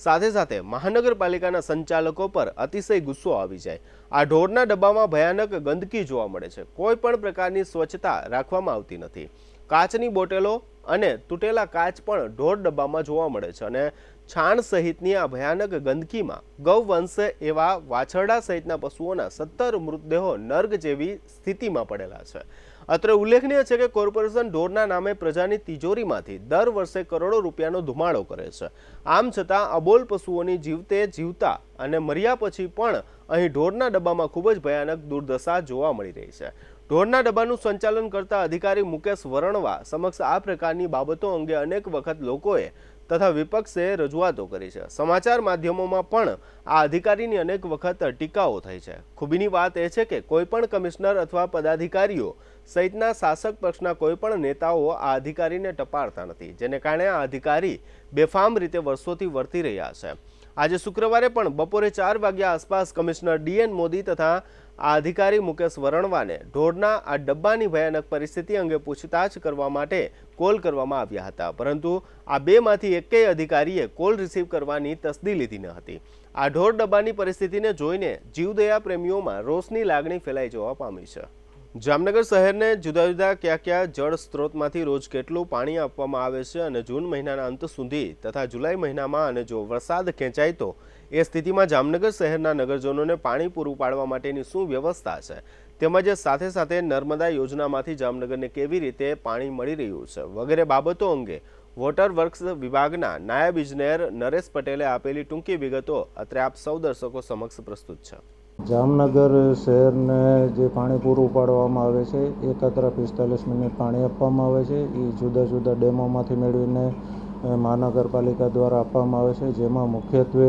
સાથે સાથે મહાનગરપાલિકાના સંચાલકો પર અતિશય ગુસ્સો આવી જાય. આ ઢોરના ડબ્બામાં ભયાનક ગંદકી જોવા મળે છે. કોઈ પણ પ્રકારની સ્વચ્છતા રાખવામાં આવતી નથી. કાચની બોટલો અને તૂટેલા કાચ પણ ઢોર ડબ્બામાં જોવા મળે છે અને છાણ સહિતની આ ભયાનક ગંદકીમાં ગૌવંશ એવા વાછરડા સહિતના પશુઓના 17 મૃતદેહો નર્ક જેવી સ્થિતિમાં પડેલા છે. અત્રે ઉલ્લેખનીય છે કે કોર્પોરેશન ઢોરના નામે પ્રજાની તિજોરીમાંથી દર વર્ષે કરોડો રૂપિયાનો ધુમાડો કરે છે. આમ છતાં અબોલ પશુઓની જીવતે જીવતા અને મર્યા પછી પણ અહીં ઢોરના ડબ્બામાં ખૂબ જ ભયાનક દુર્દશા જોવા મળી રહી છે. ઢોરના ડબ્બાનું સંચાલન કરતા અધિકારી મુકેશ વરણવા સમક્ષ આ પ્રકારની બાબતો અંગે અનેક વખત લોકોએ તથા વિપક્ષે રજૂઆતો કરી છે. સમાચાર માધ્યમોમાં પણ આ અધિકારીની અનેક વખત ટીકાઓ થઈ છે. ખૂબીની વાત એ છે કે કોઈ પણ કમિશનર અથવા પદાધિકારીઓ સહિતના શાસક પક્ષના કોઈ પણ નેતાઓ આ અધિકારીને ટપારતા નથી, જેને કારણે આ અધિકારી બેફામ રીતે વર્ષોથી વર્તી રહ્યા છે. આજે શુક્રવારે પણ બપોરે 4 વાગ્યા આસપાસ કમિશનર DN મોદી તથા આ અધિકારી મુકેશ વરણવાને ઢોરના આ ડબ્બાની ભયાનક પરિસ્થિતિ અંગે પૂછતાછ કરવા માટે કોલ કરવામાં આવ્યા હતા, પરંતુ આ બેમાંથી એકેય અધિકારીએ કોલ રિસીવ કરવાની તસદી લીધી ન હતી. આ ઢોર ડબ્બાની પરિસ્થિતિને જોઈને જીવદયા પ્રેમીઓમાં રોષની લાગણી ફેલાઈ જવા પામી છે. જામનગર શહેરને જુદા જુદા કયા જળ સ્ત્રોતમાંથી રોજ કેટલું પાણી આપવામાં આવે છે અને જૂન મહિનાના અંત સુધી તથા જુલાઈ મહિનામાં અને જો વરસાદ ખેંચાય તો એ સ્થિતિમાં જામનગર શહેરના નગરજનોને પાણી પૂરું પાડવા માટેની શું વ્યવસ્થા છે, તેમજ સાથે સાથે નર્મદા યોજનામાંથી જામનગરને કેવી રીતે પાણી મળી રહ્યું છે વગેરે બાબતો અંગે વોટર વર્ક્સ વિભાગના નાયબ ઇજનેર નરેશ પટેલે આપેલી ટૂંકી વિગતો અત્રે આપ સૌ દર્શકો સમક્ષ પ્રસ્તુત છે. જામનગર શહેરને જે પાણી પૂરું પાડવામાં આવે છે, એકત્ર 45 મિનિટ પાણી આપવામાં આવે છે. એ જુદા જુદા ડેમોમાંથી મેળવીને મહાનગરપાલિકા દ્વારા આપવામાં આવે છે, જેમાં મુખ્યત્વે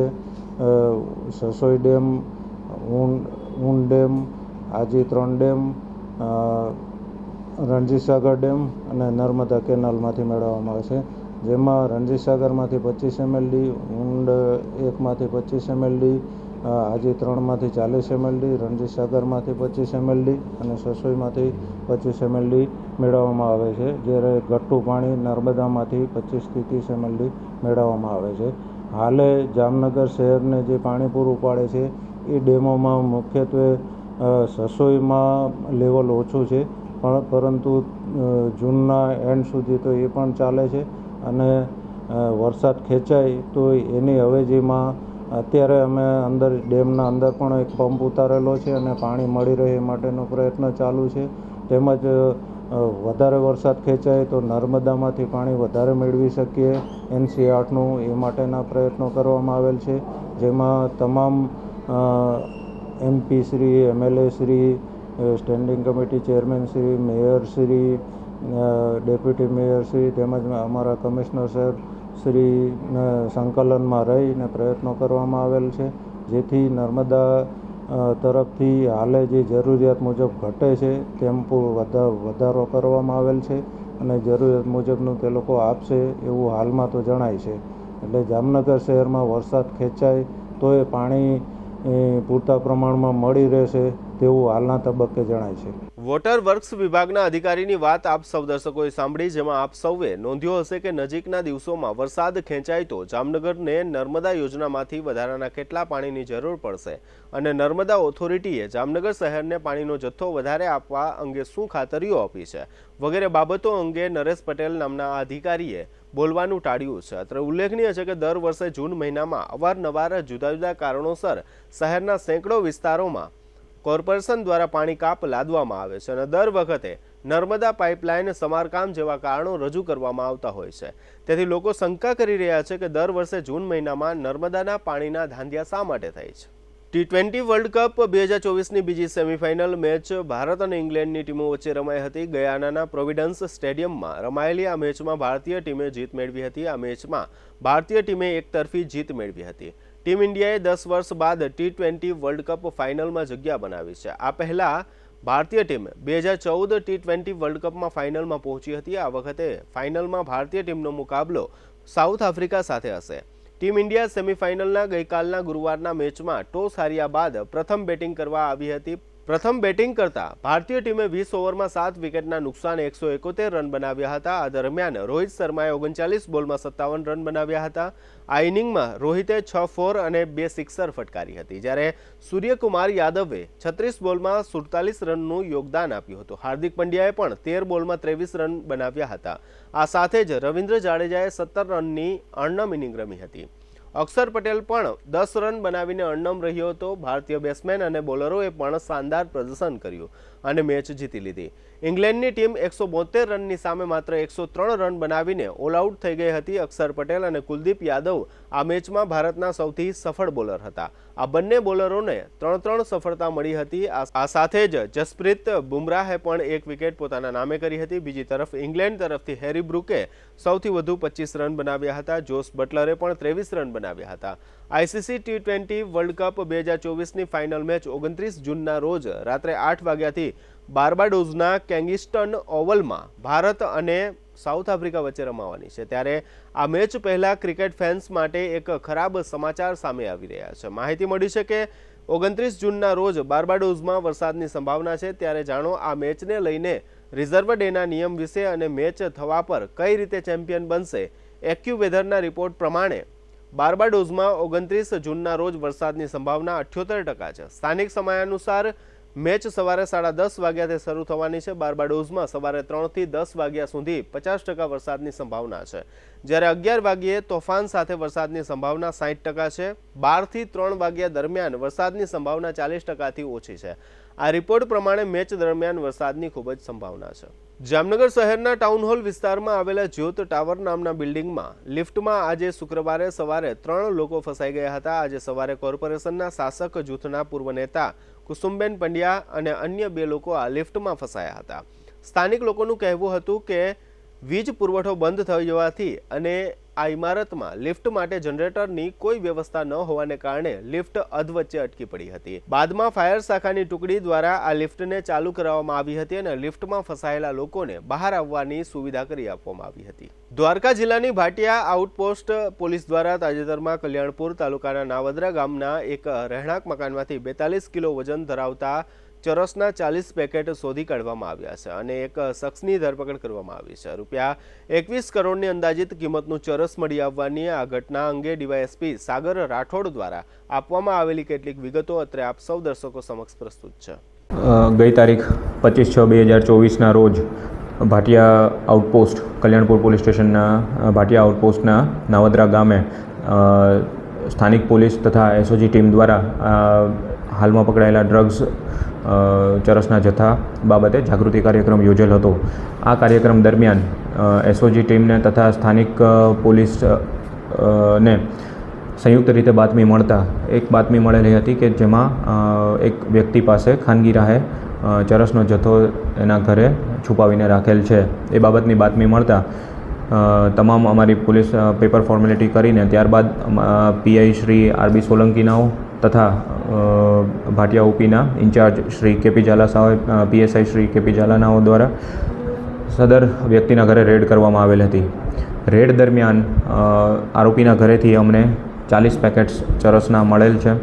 Sasoi dam, Und dam, Aji 3 dam, Ranjitsagar dam અને નર્મદા કેનાલમાંથી મેળવવામાં આવે છે. જેમાં રણજીતસાગરમાંથી 25 MLD, Und 1માંથી 25 MLD, Aji 3માંથી 40 MLD, રણજીતસાગરમાંથી 25 MLD અને સસોઈમાંથી 25 MLD મેળવવામાં આવે છે. જ્યારે ઘટ્ટું પાણી નર્મદામાંથી 25 થી 30 MLD મેળવવામાં આવે છે. હાલે જામનગર શહેરને જે પાણી પૂરું પાડે છે એ ડેમોમાં મુખ્યત્વે સસોઈમાં લેવલ ઓછું છે, પરંતુ જૂનના એન્ડ સુધી તો એ પણ ચાલે છે અને વરસાદ ખેંચાય તો એની અવેજીમાં અત્યારે અમે અંદર ડેમના અંદર પણ એક પંપ ઉતારેલો છે અને પાણી મળી રહે એ માટેનો પ્રયત્ન ચાલુ છે. તેમજ વધારે વરસાદ ખેંચાય તો નર્મદામાંથી પાણી વધારે મેળવી શકીએ NC8નું, એ માટેના પ્રયત્નો કરવામાં આવેલ છે. જેમાં તમામ MP Shri, MLA Shri, standing committee chairman Shri, mayor Shri, deputy mayor Shri તેમજ અમારા કમિશનર સાહેબ શ્રી સંકલનમાં રહીને પ્રયત્નો કરવામાં આવેલ છે, જેથી નર્મદા તરફથી હાલે જે જરૂરિયાત મુજબ ઘટે છે તેમ વધારો કરવામાં આવેલ છે અને જરૂરિયાત મુજબનું તે લોકો આપશે એવું હાલમાં તો જણાય છે. એટલે જામનગર શહેરમાં વરસાદ ખેંચાય તો એ પાણી પૂરતા પ્રમાણમાં મળી રહેશે તેવું હાલના તબક્કે જણાય છે. વોટર વર્ક્સ વિભાગના અધિકારીની વાત આપ સૌ દર્શકોએ સાંભળી, જેમાં આપ સૌએ નોંધ્યો હશે કે નજીકના દિવસોમાં વરસાદ ખેંચાય તો જામનગરને નર્મદા યોજનામાંથી વધારાના કેટલા પાણીની જરૂર પડશે અને નર્મદા ઓથોરિટીએ જામનગર શહેરને પાણીનો જથ્થો વધારે આપવા અંગે શું ખાતરીઓ આપી છે વગેરે બાબતો અંગે નરેશ પટેલ નામના અધિકારીએ બોલવાનું ટાળ્યું છે. અત્રે ઉલ્લેખનીય છે કે દર વર્ષે જૂન મહિનામાં અવારનવાર જુદા જુદા કારણોસર શહેરના સેંકડો વિસ્તારોમાં કોર્પોરેશન દ્વારા પાણી કાપ લાદવામાં આવે છે અને દર વખતે નર્મદા પાઇપલાઇન સમારકામ જેવા કારણો રજૂ કરવામાં આવતા હોય છે. તેથી લોકો શંકા કરી રહ્યા છે કે દર વર્ષે જૂન મહિનામાં નર્મદાના પાણીના ધાંધિયા શા માટે થાય છે. T20 વર્લ્ડ કપ 2024ની બીજી સેમીફાઇનલ મેચ ભારત અને ઇંગ્લેન્ડની ટીમો વચ્ચે રમાઈ હતી. ગયાનાના પ્રોવિડન્સ સ્ટેડિયમમાં રમાયેલી આ મેચમાં ભારતીય ટીમે જીત મેળવી હતી. આ મેચમાં ભારતીય ટીમે એકતરફી જીત મેળવી હતી. ટીમ ઇન્ડિયાએ 10 વર્ષ બાદ T20 વર્લ્ડ કપ ફાઇનલમાં જગ્યા બનાવી છે. આ પહેલા ભારતીય ટીમ 2014 T20 વર્લ્ડ કપમાં ફાઇનલમાં પહોંચી હતી. આ વખતે ફાઇનલમાં ભારતીય ટીમનો મુકાબલો સાઉથ આફ્રિકા સાથે હશે. ટીમ ઇન્ડિયા સેમીફાઇનલના ગઈકાલના ગુરુવારના મેચમાં ટોસ હાર્યા બાદ પ્રથમ બેટિંગ કરવા આવી હતી. પ્રથમ બેટિંગ કરતા ભારતીય ટીમે 20 ઓવરમાં 7 વિકેટના નુકસાને 171 રન બનાવ્યા હતા. આ દરમિયાન રોહિત શર્માએ 39 બોલમાં 57 રન બનાવ્યા હતા. આ ઇનિંગમાં રોહિતે 6 4 અને 2 સિક્સર ફટકારી હતી, જ્યારે સૂર્યકુમાર યાદવે 36 બોલમાં 47 રનનું યોગદાન આપ્યું હતું. હાર્દિક પંડ્યાએ પણ 13 બોલમાં 23 રન બનાવ્યા હતા. આ સાથે જ રવિન્દ્ર જાડેજાએ 17 રનની અણનમ ઇનિંગ રમી હતી. અક્ષર પટેલ પણ 10 રન બનાવીને અણનમ રહ્યો હતો. ભારતીય બેટ્સમેન અને બોલરોએ પણ શાનદાર પ્રદર્શન કર્યું અને મેચ જીતી લીધી. ઇંગ્લેન્ડની ટીમ 172 રનની સામે માત્ર 103 રન બનાવીને ઓલ આઉટ થઈ ગઈ હતી. અક્ષર પટેલ અને કુલદીપ યાદવ આ મેચમાં ભારતના સૌથી સફળ બોલર હતા. આ બંને બોલરોને 3-3 સફળતા મળી હતી. આ સાથે જ જસપ્રીત બુમરાહે પણ એક વિકેટ પોતાના નામે કરી હતી. બીજી તરફ ઇંગ્લેન્ડ તરફથી હેરી બ્રુકે સૌથી વધુ 25 રન બનાવ્યા હતા. જોસ બટલરે પણ 23 રન બનાવ્યા હતા. ICC T20 વર્લ્ડ કપ 2024ની ફાઇનલ મેચ 29 જૂનના રોજ રાત્રે 8 વાગ્યાથી બાર્બાડોઝના કેંગસ્ટન ઓવલમાં ભારત અને સાઉથ આફ્રિકા વચ્ચે રમાવાની છે. ત્યારે આ મેચ પહેલા ક્રિકેટ ફેન્સ માટે એક ખરાબ સમાચાર સામે આવી રહ્યા છે. માહિતી મળી છે કે 29 જૂનના રોજ બાર્બાડોઝમાં વરસાદની સંભાવના છે. ત્યારે જાણો આ મેચને લઈને રિઝર્વ ડેના નિયમ વિશે અને મેચ થવા પર કઈ રીતે ચેમ્પિયન બનશે. એક્યુવેધરના રિપોર્ટ પ્રમાણે બાર્બાડોઝમાં 29 જૂનના રોજ વરસાદની સંભાવના 78% છે. સ્થાનિક સમયાનુસાર મેચ સવારે 10:30 વાગ્યાથી શરૂ થવાની છે. બાર્બાડોઝમાં સવારે 3 થી 10 વાગ્યા સુધી 50% વરસાદની સંભાવના છે, જ્યારે 11 વાગ્યે તોફાન સાથે વરસાદની સંભાવના 60% છે. 12 થી 3 વાગ્યા દરમિયાન વરસાદની સંભાવના 40%થી ઓછી છે. આ રિપોર્ટ પ્રમાણે મેચ દરમિયાન વરસાદની ખૂબ જ સંભાવના છે. જામનગર શહેરના ટાઉન હોલ વિસ્તારમાં આવેલા જ્યોત ટાવર નામના બિલ્ડિંગમાં લિફ્ટમાં આજે શુક્રવારે સવારે 3 લોકો ફસાઈ ગયા હતા. આજે સવારે કોર્પોરેશનના શાસક જૂથના પૂર્વ નેતા કુસુમબેન પંડ્યા અને અન્ય 2 લોકો આ લિફ્ટમાં ફસાયા હતા. સ્થાનિક લોકોનું કહેવું હતું કે વીજ પુરવઠો બંધ થઈ જવાથી અને આ ઇમારતમાં લિફ્ટ માટે જનરેટરની કોઈ વ્યવસ્થા ન હોવાને કારણે લિફ્ટ અધવચ્ચે અટકી પડી હતી. બાદમાં ફાયર શાખાની ટુકડી દ્વારા આ લિફ્ટને ચાલુ કરાવવામાં આવી હતી અને લિફ્ટમાં ફસાયેલા લોકોને બહાર આવવાની સુવિધા કરી આપવામાં આવી હતી. દ્વારકા જિલ્લાની ભાટિયા આઉટપોસ્ટ પોલીસ દ્વારા તાજેતરમાં કલ્યાણપુર તાલુકાના નાવદરા ગામના એક રહેણાંક મકાનમાંથી 42 કિલો વજન ધરાવતા ચરસના 40 પેકેટ શોધી કાઢવામાં આવ્યા છે અને એક શખ્સની ધરપકડ કરવામાં આવી છે. રૂપિયા 21 કરોડની અંદાજિત કિંમતનું ચરસ મળી આવવાની આ ઘટના અંગે ડીવાયએસપી સાગર રાઠોડ દ્વારા આપવામાં આવેલી કેટલીક વિગતો અત્રે આપ સૌ દર્શકો સમક્ષ પ્રસ્તુત છે. ગઈ તારીખ 25/6/2024ના રોજ ભાટિયા આઉટપોસ્ટ કલ્યાણપુર પોલીસ સ્ટેશનના ભાટિયા આઉટપોસ્ટના નાવદરા ગામે સ્થાનિક પોલીસ તથા એસઓજી ટીમ દ્વારા હાલમાં પકડાયેલા ડ્રગ્સ ચરસના જથ્થા બાબતે જાગૃતિ કાર્યક્રમ યોજેલ હતો. આ કાર્યક્રમ દરમિયાન એસઓજી ટીમને તથા સ્થાનિક પોલીસ ને સંયુક્ત રીતે બાતમી મળતા એક બાતમી મળેલી હતી કે જેમાં એક વ્યક્તિ પાસે ખાનગી રાહે ચરસનો જથ્થો એના ઘરે છુપાવીને રાખેલ છે. એ બાબતની બાતમી મળતા તમામ અમારી પોલીસ પેપર ફોર્મેલિટી કરીને ત્યારબાદ પીઆઈ શ્રી આરબી સોલંકીનાઓ તથા ભાટિયા ઓપીના ઇન્ચાર્જ શ્રી કેપી ઝાલા સાહેબ, પીએસઆઈ શ્રી કેપી ઝાલાનાઓ દ્વારા સદર વ્યક્તિના ઘરે રેડ કરવામાં આવેલ હતી. રેડ દરમિયાન આરોપીના ઘરેથી અમને 40 પેકેટ્સ ચરસના મળેલ છે,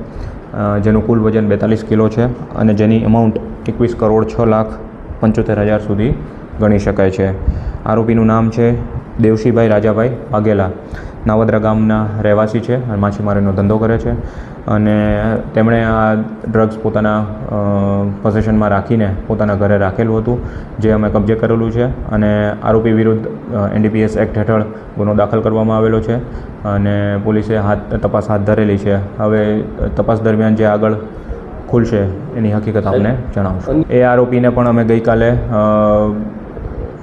જેનું કુલ વજન 42 કિલો છે અને જેની અમાઉન્ટ 21 કરોડ 6 લાખ 75,000 સુધી ગણી શકાય છે. આરોપીનું નામ છે દેવશીભાઈ રાજાભાઈ વાઘેલા. નાવદરા ગામના રહેવાસી છે અને માછીમારીનો ધંધો કરે છે અને તેમણે આ ડ્રગ્સ પોતાના પોઝેશનમાં રાખીને પોતાના ઘરે રાખેલું હતું, જે અમે કબજે કરેલું છે અને આરોપી વિરુદ્ધ NDPS એક્ટ હેઠળ ગુનો દાખલ કરવામાં આવેલો છે અને પોલીસે તપાસ હાથ ધરેલી છે. હવે તપાસ દરમિયાન જે આગળ ખુલશે એની હકીકત આપને જણાવશું. એ આરોપીને પણ અમે ગઈકાલે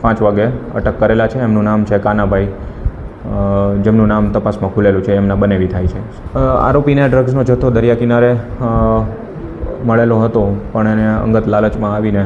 5 વાગે અટક કરેલા છે. એમનું નામ છે કાનાભાઈ, જેમનું નામ તપાસમાં ખુલેલું છે, એમના બનેવી થાય છે. આરોપીને ડ્રગ્સનો જથ્થો દરિયા કિનારે મળેલો હતો, પણ એને અંગત લાલચમાં આવીને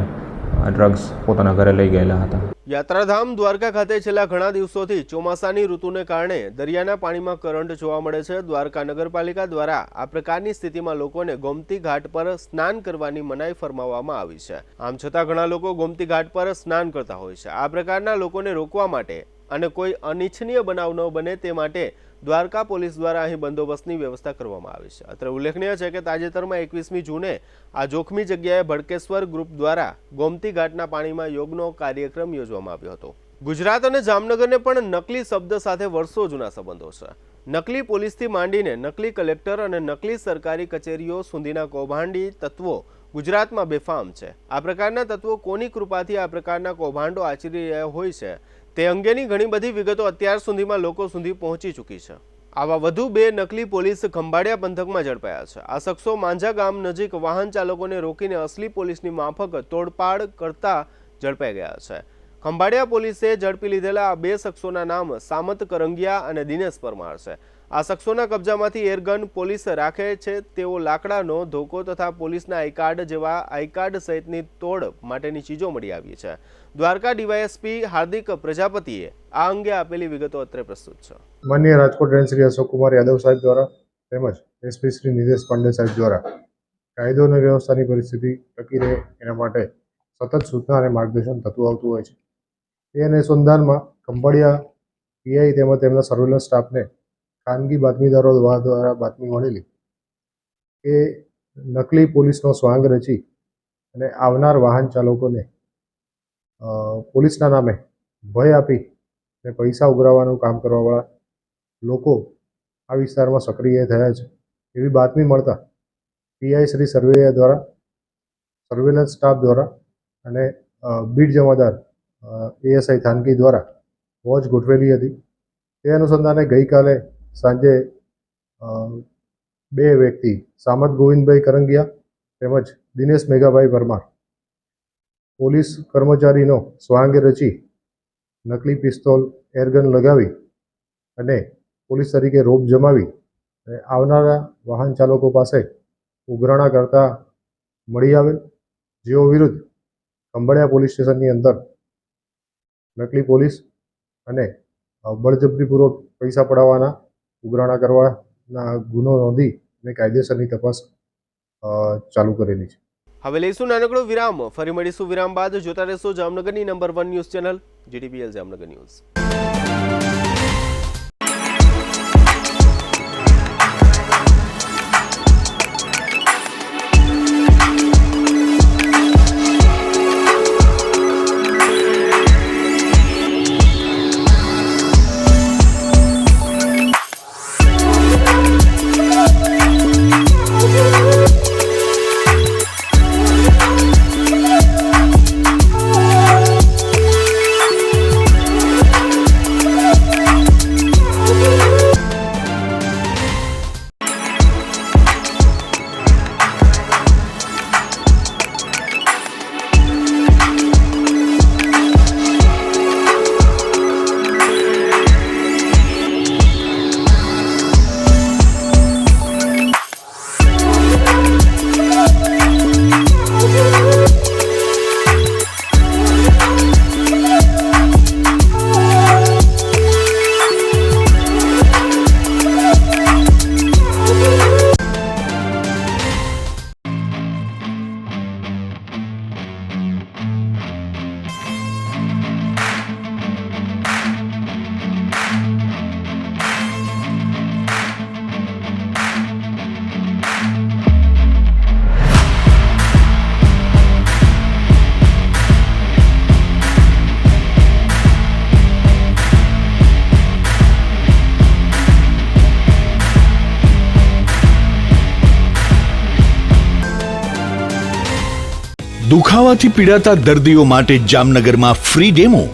ડ્રગ્સ પોતાના ઘરે લઈ ગયેલા હતા. યાત્રાધામ દ્વારકા ખાતે છેલ્લા ઘણા દિવસોથી ચોમાસાની ઋતુને કારણે દરિયાના પાણીમાં કરંટ જોવા મળે છે. દ્વારકા નગરપાલિકા દ્વારા આ પ્રકારની સ્થિતિમાં લોકોને ગોમતી ઘાટ પર સ્નાન કરવાની મનાઈ ફરમાવવામાં આવી છે. આમ છતાં ઘણા લોકો ગોમતી ઘાટ પર સ્નાન કરતા હોય છે. આ પ્રકારના લોકોને રોકવા માટે અને કોઈ અનિચ્છનીય બનાવ ન બને તે માટે દ્વારકા પોલીસ દ્વારા અહીં બંદોબસ્તની વ્યવસ્થા કરવામાં આવી છે. અત્રે ઉલ્લેખનીય છે કે તાજેતરમાં 21મી જૂને આ જોખમી જગ્યાએ ભડકેશ્વર ગ્રુપ દ્વારા ગોમતી ઘાટના પાણીમાં યોગનો કાર્યક્રમ યોજવામાં આવ્યો હતો. ગુજરાત અને જામનગરને પણ નકલી શબ્દ સાથે વર્ષો જૂના સંબંધો છે. નકલી પોલીસથી માંડીને નકલી કલેક્ટર અને નકલી સરકારી કચેરીઓ સુધીના કૌભાંડી તત્વો ગુજરાતમાં બેફામ છે. આ પ્રકારના તત્વો કોની કૃપાથી આ પ્રકારના કૌભાંડો આચરી રહ્યા હોય છે તે અંગેની ઘણી બધી વિગતો અત્યાર સુધીમાં લોકો સુધી પહોંચી ચૂકી છે. આવા વધુ 2 નકલી પોલીસ ખંભાળિયા પંથકમાં ઝડપાયા છે. આ શખ્સો માંજા ગામ નજીક વાહન ચાલકોને રોકીને અસલી પોલીસની માફક તોડપાડ કરતા ઝડપાઈ ગયા છે. ખંભાળિયા પોલીસે ઝડપી લીધેલા આ 2 શખ્સોના નામ સામત કરંગિયા અને દિનેશ પરમાર છે. આ શખ્સોના કબજામાંથી એરગન પોલીસ રાખે છે. તેઓ લાકડાનો ધોકો તથા પોલીસના આઈ કાર્ડ જેવા આઈ કાર્ડ સહિતની તોડ માટેની ચીજો મળી આવી છે. દ્વારકા ડીવાયએસપી હાર્દિક પ્રજાપતિએ આ અંગે આપેલી વિગતો અત્રે પ્રસ્તુત છે. માનનીય રાજકોટ રેન્જ શ્રી અશોક કુમાર યાદવ સાહેબ દ્વારા તેમજ એસપી શ્રી નિદેશ પાંડે સાહેબ દ્વારા કાયદો અને વ્યવસ્થાની પરિસ્થિતિ ટકી રહે એના માટે સતત સૂચના અને માર્ગદર્શન થતું આવતું હોય છે. એ અનુસંધાનમાં ખંભાળિયા પીઆઈ તેમજ તેમના સર્વેલન્સ સ્ટાફને ખાનગી બાતમીદારો દ્વારા બાતમી મળેલી કે નકલી પોલીસનો સ્વાંગ રચી અને આવનાર વાહન ચાલકોને પોલીસના નામે ભય આપી અને પૈસા ઉઘરાવવાનું કામ કરવાવાળા લોકો આ વિસ્તારમાં સક્રિય થયા છે એવી બાતમી મળતા પીઆઈ શ્રી સર્વેયા દ્વારા સર્વેલન્સ સ્ટાફ દ્વારા અને બીડ જમાદાર એએસઆઈ થાનકી દ્વારા વોચ ગોઠવેલી હતી. તે અનુસંધાને ગઈકાલે સાંજે 2 વ્યક્તિ સામત ગોવિંદભાઈ કરંગિયા તેમજ દિનેશ મેઘાભાઈ પરમાર પોલીસ કર્મચારીનો સ્વાંગ રચી નકલી પિસ્તોલ એરગન લગાવી અને પોલીસ તરીકે રોપ જમાવી અને આવનારા વાહન ચાલકો પાસે ઉઘરાણા કરતા મળી આવેલ, જેઓ વિરુદ્ધ ખંભાળિયા પોલીસ સ્ટેશનની અંદર નકલી પોલીસ અને બળજબરીપૂર્વક પૈસા પડાવવાના ઉઘરાણા કરવાના ગુનો નોંધી અને કાયદેસરની તપાસ ચાલુ કરેલી છે. હવે લઈશું નાનકડો વિરામ. ફરી મળીશું વિરામ બાદ. જોતા રહેશો જામનગરની number 1 news channel GTPL Jamnagar news. દુખાવાથી પીડાતા દર્દીઓ માટે જામનગરમાં free demo.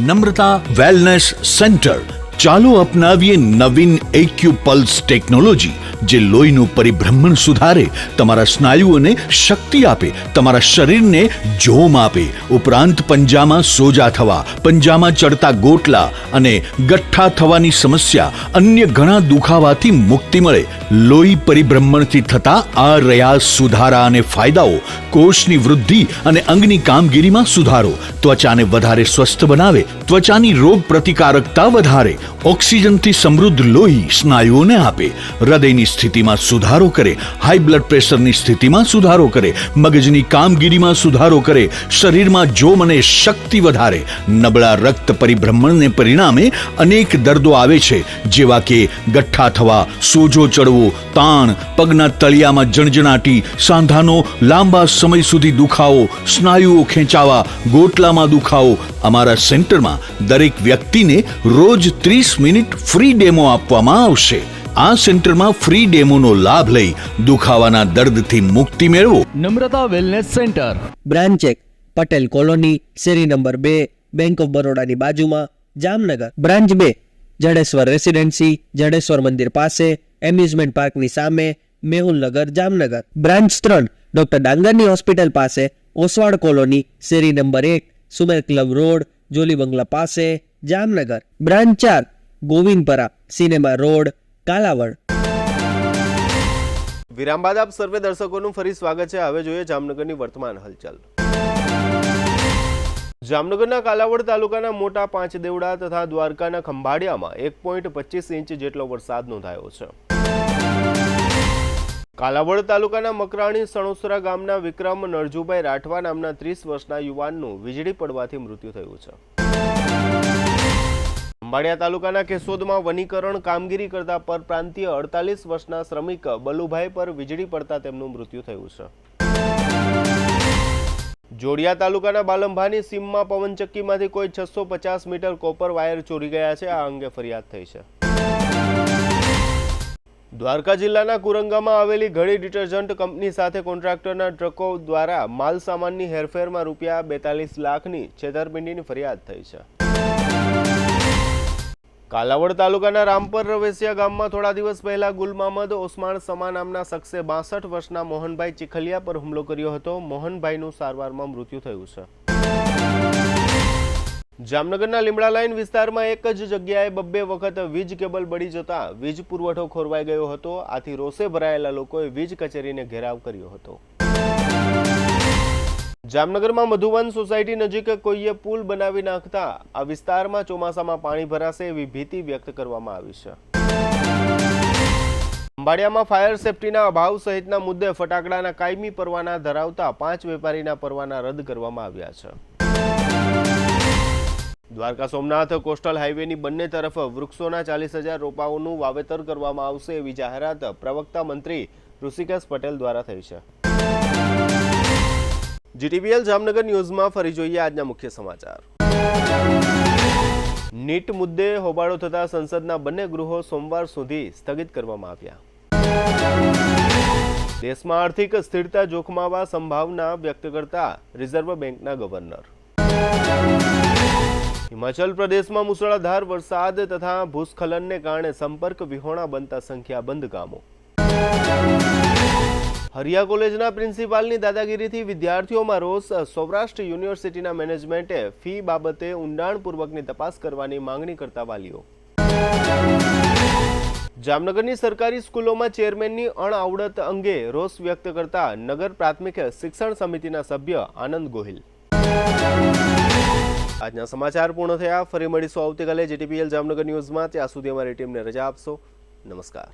Namrata wellness centre. ચાલો અપનાવીએ નવીન એક્યુ પલ્સ ટેકનોલોજી, જે લોહીનું પરિભ્રમણ સુધારે, તમારા સ્નાયુઓને શક્તિ આપે, તમારા શરીરને જોમ આપે. ઉપરાંત પંજામાં સોજા થવા, પંજામાં ચડતા ગોટલા અને ગઠ્ઠા થવાની સમસ્યા, અન્ય ઘણા દુખાવાથી મુક્તિ મળે. લોહી પરિભ્રમણથી થતા આ રહ્યા સુધારા અને ફાયદાઓ. કોષની વૃદ્ધિ અને અંગની કામગીરીમાં સુધારો, ત્વચાને વધારે સ્વસ્થ બનાવે, ત્વચાની રોગ પ્રતિકારકતા વધારે, ઓક્સિજનથી સમૃદ્ધ લોહી સ્નાયુઓને આપે, હૃદયની સ્થિતિમાં સુધારો કરે, હાઈ બ્લડ પ્રેશરની સ્થિતિમાં સુધારો કરે, મગજની કામગીરીમાં સુધારો કરે, શરીરમાં જોમ અને શક્તિ વધારે. નબળા રક્ત પરિભ્રમણને પરિણામે અનેક દર્દો આવે છે, જેવા કે ગઠ્ઠા થવા, સોજો ચડવો, તાણ, પગના તળિયામાં જણજણાટી, સાંધાનો લાંબા સમય સુધી દુખાવો, સ્નાયુઓ ખેંચાવા, ગોટલામાં દુખાવો. અમારા સેન્ટરમાં દરેક વ્યક્તિને રોજ 30 મિનિટ ફ્રી ડેમો આપવામાં આવશે. આ સેન્ટરમાં ફ્રી ડેમોનો લાભ લઈ દુખાવાના દર્દથી મુક્તિ મેળવો. Namrata wellness centre, branch 1, Patel colony, શેરી નંબર 2, બેંક ઓફ બરોડાની બાજુમાં, જામનગર. બ્રાન્ચ 2, જડેશ્વર રેસિડેન્સી, જડેશ્વર મંદિર પાસે, એમ્યુઝમેન્ટ પાર્કની સામે, મેહુલનગર, જામનગર. બ્રાન્ચ 3, ડોક્ટર ડાંગરની હોસ્પિટલ પાસે, ઓસવાડ કોલોની, શેરી number 1, Sumer club road, Jolly બંગલા પાસે, Jamnagar. Branch 4, Govindpara, cinema road, Kalavad. વિરામ બાદ આપ સર્વે દર્શકોનું ફરી સ્વાગત છે. હવે જોઈએ જામનગરની વર્તમાન હલચલ. જામનગરના કાલાવડ તાલુકાના મોટા પાંચદેવડા તથા દ્વારકાના ખંભાળિયામાં 1.25 ઇંચ જેટલો વરસાદ નોંધાયો છે. કાલાવડ તાલુકાના મકરાણી સણોસરા ગામના વિક્રમ નરજુભાઈ રાઠવા નામના 30 વર્ષના યુવાનનું વીજળી પડવાથી મૃત્યુ થયું છે. ખંભાળિયા તાલુકાના કેશોદમાં વનીકરણ કામગીરી કરતા પરપ્રાંતીય 48 વર્ષના શ્રમિક બલુભાઈ પર વીજળી પડતા તેમનું મૃત્યુ થયું છે. જોડિયા તાલુકાના બાલંભાની સીમમાં પવનચક્કીમાંથી કોઈ 650 મીટર કોપર વાયર ચોરી ગયા છે. આ અંગે ફરિયાદ થઈ છે. દ્વારકા જિલ્લાના કુરંગામાં આવેલી ઘડી ડિટર્જન્ટ કંપની સાથે કોન્ટ્રાક્ટરના ટ્રકો દ્વારા માલ સામાનની હેરફેરમાં રૂપિયા 42 લાખની છેતરપિંડીની ફરિયાદ થઈ છે. કાલાવડ તાલુકાના રામપર રવેસિયા ગામમાં થોડા દિવસ પહેલા ગુલમામદ ઓસમાણ સમા નામના શખ્સે 62 વર્ષના મોહનભાઈ ચીખલિયા પર હુમલો કર્યો હતો. મોહનભાઈનું સારવારમાં મૃત્યુ થયું છે. જામનગરના લીમડા લાઈન વિસ્તારમાં એક જ જગ્યાએ 2 વખત વીજ કેબલ બળી જતા વીજ પુરવઠો ખોરવાઈ ગયો હતો. આથી રોષે ભરાયેલા લોકોએ વીજ કચેરીને ઘેરાવ કર્યો હતો. જામનગરમાં મધુવન સોસાયટી નજીક કોઈએ પુલ બનાવી નાખતા આ વિસ્તારમાં ચોમાસામાં પાણી ભરાશે એવી ભીતિ વ્યક્ત કરવામાં આવી છે. ખંભાળિયામાં ફાયર સેફટીના અભાવ સહિતના મુદ્દે ફટાકડાના કાયમી પરવાના ધરાવતા 5 વેપારીના પરવાના રદ કરવામાં આવ્યા છે. દ્વારકા સોમનાથ કોસ્ટલ હાઈવેની બંને તરફ વૃક્ષોના 40,000 રોપાઓનું વાવેતર કરવામાં આવશે એવી જાહેરાત પ્રવક્તા મંત્રી ઋષિકેશ પટેલ દ્વારા થઈ છે. જીટીવીએલ જામનગર ન્યૂઝમાં ફરી જોઈએ આજના મુખ્ય સમાચાર. નીટ મુદ્દે હોબાળો થતા સંસદના બંને ગૃહો સોમવાર સુધી સ્થગિત કરવામાં આવ્યા. દેશમાં આર્થિક સ્થિરતા જોખમાવા સંભાવના વ્યક્ત કરતા રિઝર્વ બેંકના ગવર્નર. હિમાચલ પ્રદેશમાં મુસળાધાર વરસાદ તથા ભૂસ્ખલનને કારણે સંપર્ક વિહોણા બનતા સંખ્યાબંધ ગામો. હરિયા કોલેજના પ્રિન્સિપાલની દાદાગીરીથી વિદ્યાર્થીઓમાં રોષ. સૌરાષ્ટ્ર યુનિવર્સિટીના મેનેજમેન્ટે ફી બાબતે ઊંડાણપૂર્વકની તપાસ કરવાની માંગણી કરતા વાલીઓ. જામનગરની સરકારી સ્કૂલોમાં ચેરમેનની અણઆવડત અંગે રોષ વ્યક્ત કરતા નગર પ્રાથમિક શિક્ષણ સમિતિના સભ્ય આનંદ ગોહિલ. આજના સમાચાર પૂર્ણ થયા. ફરી મળીશું આવતીકાલે જીટીપીએલ જામનગર ન્યૂઝમાં. ત્યાં સુધી અમારી ટીમને રજા આપશો. નમસ્કાર.